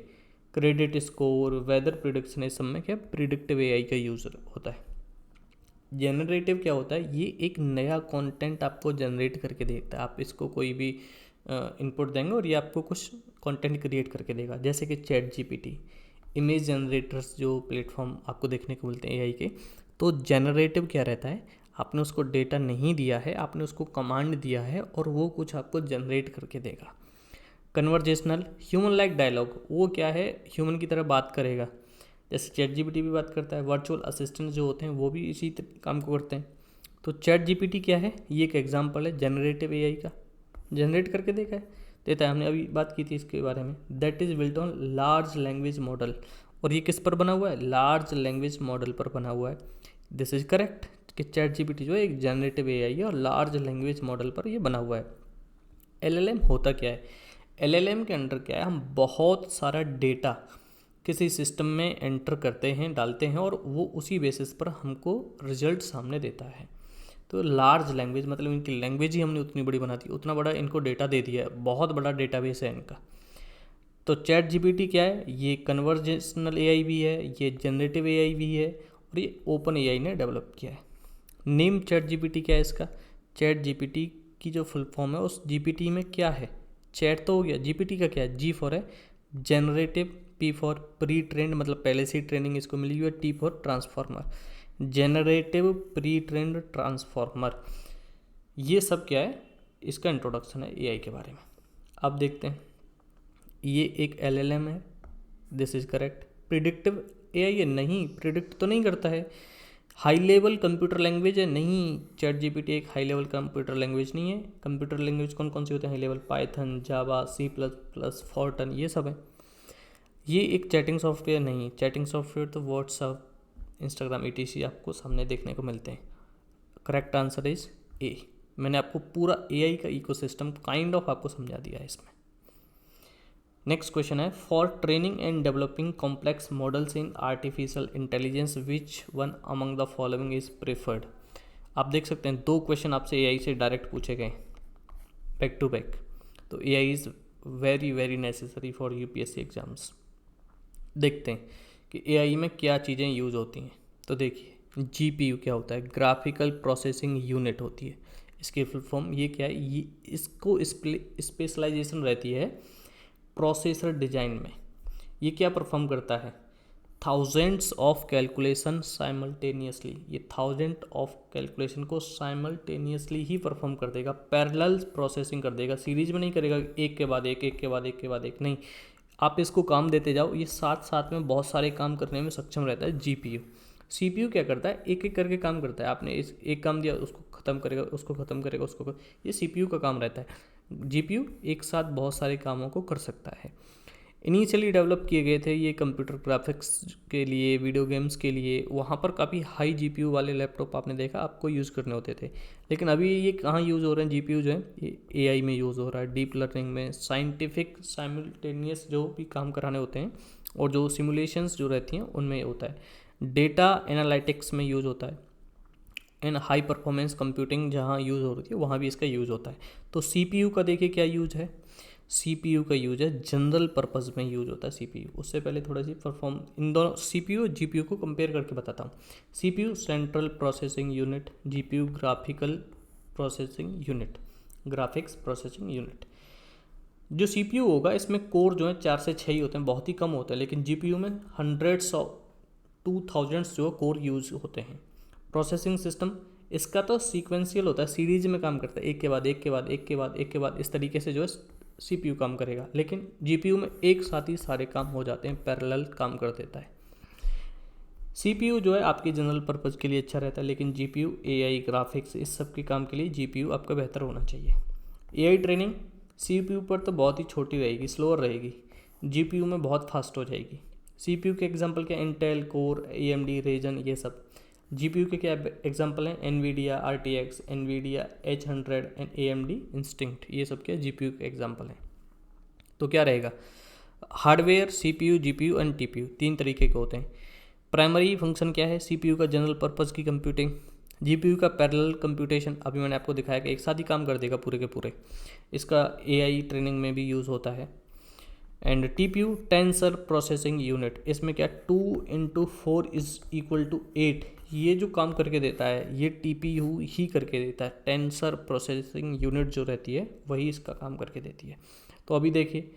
Credit score, weather prediction, इस सब में क्या? प्रिडिक्टिव AI का यूज़ होता है। जनरेटिव क्या होता है? ये एक नया कंटेंट आपको जनरेट करके देता है। आप इसको कोई भी इनपुट देंगे और ये आपको कुछ कंटेंट क्रिएट करके देगा, जैसे कि ChatGPT, इमेज जनरेटर्स जो प्लेटफॉर्म आपको देखने को मिलते हैं AI के। तो जनरेटिव क्या रहता है? आपने उसको डेटा नहीं दिया है, आपने उसको कमांड दिया है और वो कुछ आपको जनरेट करके देगा। कन्वर्जेशनल, ह्यूमन लाइक डायलॉग, वो क्या है? ह्यूमन की तरह बात करेगा, जैसे ChatGPT भी बात करता है। वर्चुअल असिस्टेंट जो होते हैं वो भी इसी काम को करते हैं। तो ChatGPT क्या है? ये एक एग्जांपल है जनरेटिव AI का, जनरेट करके देता है। हमने अभी बात की थी इसके बारे में। That is built on large language model, और ये किस पर बना हुआ है? लार्ज लैंग्वेज मॉडल पर बना हुआ है। दिस इज करेक्ट कि ChatGPT जो है एक जनरेटिव AI है और लार्ज लैंग्वेज मॉडल पर ये बना हुआ है। LLM होता क्या है? LLM के अंडर क्या है? हम बहुत सारा डेटा किसी सिस्टम में एंटर करते हैं, डालते हैं, और वो उसी बेसिस पर हमको रिजल्ट सामने देता है। तो लार्ज लैंग्वेज मतलब इनकी लैंग्वेज ही हमने उतनी बड़ी बना दी, उतना बड़ा इनको डेटा दे दिया है, बहुत बड़ा डेटाबेस है इनका। तो ChatGPT क्या है? ये कन्वर्जेशनल AI भी है, ये जनरेटिव AI भी है, और ये ओपन AI ने डेवलप किया है। नेम ChatGPT क्या है इसका? ChatGPT की जो फुल फॉर्म है उस GPT में क्या है? चैट तो हो गया, GPT का क्या है? G फॉर है generative, P for pre trend, मतलब पहले से ही ट्रेनिंग इसको मिली हुई है, T for transformer, generative pre trend transformer. ये सब क्या है? इसका इंट्रोडक्शन है AI के बारे में। अब देखते हैं, ये एक LLM है, this is correct. Predictive AI है? नहीं, प्रिडिक्ट तो नहीं करता है। हाई लेवल कंप्यूटर लैंग्वेज है? नहीं, ChatGPT एक हाई लेवल कंप्यूटर लैंग्वेज नहीं है। कंप्यूटर लैंग्वेज कौन कौन सी होते हैं हाई लेवल? पाइथन, जावा, C++, फॉर्टन, ये सब है। ये एक चैटिंग सॉफ्टवेयर नहीं, चैटिंग सॉफ्टवेयर तो व्हाट्सअप, इंस्टाग्राम etc आपको सामने देखने को मिलते हैं। Correct answer is A। मैंने आपको पूरा AI का इकोसिस्टम काइंड ऑफ आपको समझा दिया है इसमें। नेक्स्ट क्वेश्चन है, for training and developing complex models in artificial intelligence which one among the following is preferred? आप देख सकते हैं 2 क्वेश्चन आपसे AI से डायरेक्ट पूछे गए बैक टू बैक। तो AI is very very necessary for UPSC exams. देखते हैं कि एआई में क्या चीज़ें यूज़ होती हैं। तो देखिए जीपीयू क्या होता है, ग्राफिकल प्रोसेसिंग यूनिट होती है। इसकी फुल फॉर्म ये क्या है, ये इसको स्पेशलाइजेशन रहती है प्रोसेसर डिजाइन में। ये क्या परफॉर्म करता है, थाउजेंड्स ऑफ कैलकुलेशन साइमल्टेनियसली। ये थाउजेंड ऑफ कैलकुलेशन को साइमल्टेनियसली ही परफॉर्म कर देगा, पैरेलल प्रोसेसिंग कर देगा, सीरीज में नहीं करेगा एक के बाद एक, एक के बाद एक के बाद एक, नहीं। आप इसको काम देते जाओ, ये साथ साथ में बहुत सारे काम करने में सक्षम रहता है जीपीयू। सीपीयू क्या करता है, एक एक करके काम करता है। आपने इस एक काम दिया, उसको ख़त्म करेगा, उसको ख़त्म करेगा, उसको ये सीपीयू का काम रहता है। जीपीयू एक साथ बहुत सारे कामों को कर सकता है। इनिशियली डेवलप किए गए थे ये कंप्यूटर ग्राफिक्स के लिए, वीडियो गेम्स के लिए। वहाँ पर काफ़ी हाई जीपीयू वाले लैपटॉप आपने देखा आपको यूज़ करने होते थे। लेकिन अभी ये कहाँ यूज़ हो रहे हैं, जीपीयू जो है ये एआई में यूज़ हो रहा है, डीप लर्निंग में, साइंटिफिक साइमल्टेनियस जो भी काम कराने होते हैं और जो सिमुलेशंस जो रहती हैं उनमें होता है। डेटा एनालिटिक्स में यूज़ होता है, एंड हाई परफॉर्मेंस कंप्यूटिंग जहाँ यूज़ हो रही है वहाँ भी इसका यूज़ होता है। तो सीपीयू का देखिए क्या यूज़ है, सीपीयू का यूज है जनरल पर्पज़ में यूज होता है सीपीयू। उससे पहले थोड़ा सी परफॉर्म इन दोनों सीपीयू जीपीयू को कंपेयर करके बताता हूँ। CPU central processing unit, GPU graphical processing unit, graphics processing unit. जो सीपीयू होगा इसमें कोर जो है 4 से 6 ही होते हैं, बहुत ही कम होते हैं। लेकिन जीपीयू में हंड्रेड्स ऑफ 2000 जो कोर यूज होते हैं। प्रोसेसिंग सिस्टम इसका तो सीक्वेंशियल होता है, सीरीज में काम करता है, एक के बाद एक के बाद एक के बाद एक के बाद, इस तरीके से जो है सीपीयू काम करेगा। लेकिन जीपीयू में एक साथ ही सारे काम हो जाते हैं, पैरेलल काम कर देता है। सीपीयू जो है आपके जनरल पर्पज़ के लिए अच्छा रहता है, लेकिन जीपीयू एआई ग्राफिक्स इस सब के काम के लिए जीपीयू आपका बेहतर होना चाहिए। एआई ट्रेनिंग सीपीयू पर तो बहुत ही छोटी रहेगी, स्लोअर रहेगी, जीपीयू में बहुत फास्ट हो जाएगी। सीपीयू के एग्जांपल क्या, इंटेल कोर, एएमडी रेजन, ये सब। जीपीयू के क्या एग्जांपल हैं, Nvidia RTX, Nvidia H100 and AMD instinct, ये सब क्या जीपीयू के एग्जांपल हैं। तो क्या रहेगा, hardware CPU, GPU and TPU 3 तरीके के होते हैं। प्राइमरी फंक्शन क्या है, सीपीयू का जनरल पर्पज़ की कंप्यूटिंग, जीपीयू का पैरेलल कंप्यूटेशन, अभी मैंने आपको दिखाया कि एक साथ ही काम कर देगा पूरे के पूरे। इसका एआई ट्रेनिंग में भी यूज़ होता है। And TPU tensor processing unit, इसमें क्या 2 × 4 = 8, ये जो काम करके देता है ये टीपीयू ही करके देता है। टेंसर प्रोसेसिंग यूनिट जो रहती है वही इसका काम करके देती है। तो अभी देखिए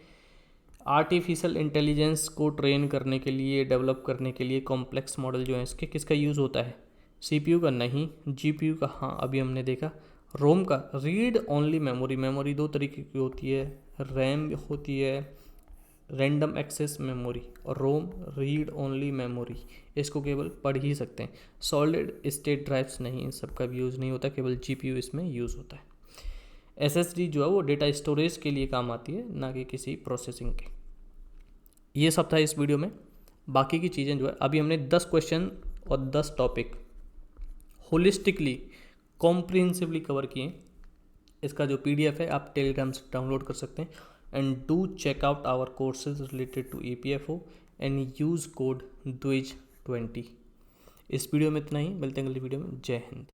आर्टिफिशियल इंटेलिजेंस को ट्रेन करने के लिए, डेवलप करने के लिए कॉम्प्लेक्स मॉडल जो है इसके किसका यूज़ होता है, सीपीयू का नहीं, जीपीयू का। हाँ अभी हमने देखा रोम का, रीड ओनली मेमोरी। मेमोरी 2 तरीके की होती है, रैम होती है रैंडम एक्सेस मेमोरी, और रोम रीड ओनली मेमोरी, इसको केवल पढ़ ही सकते हैं। सॉलिड स्टेट ड्राइव्स नहीं, इन सब का भी यूज़ नहीं होता, केवल जीपीयू इसमें यूज़ होता है। एसएसडी जो है वो डेटा स्टोरेज के लिए काम आती है, ना कि किसी प्रोसेसिंग के। ये सब था इस वीडियो में। बाकी की चीज़ें जो है अभी हमने 10 क्वेश्चन और 10 टॉपिक होलिस्टिकली कॉम्प्रिहेंसिवली कवर किए। इसका जो पीडीएफ है आप टेलीग्राम से डाउनलोड कर सकते हैं। And do check out our courses related to EPFO and use code DWIJ20। इस वीडियो में इतना ही, मिलते हैं अगली वीडियो में। जय हिंद।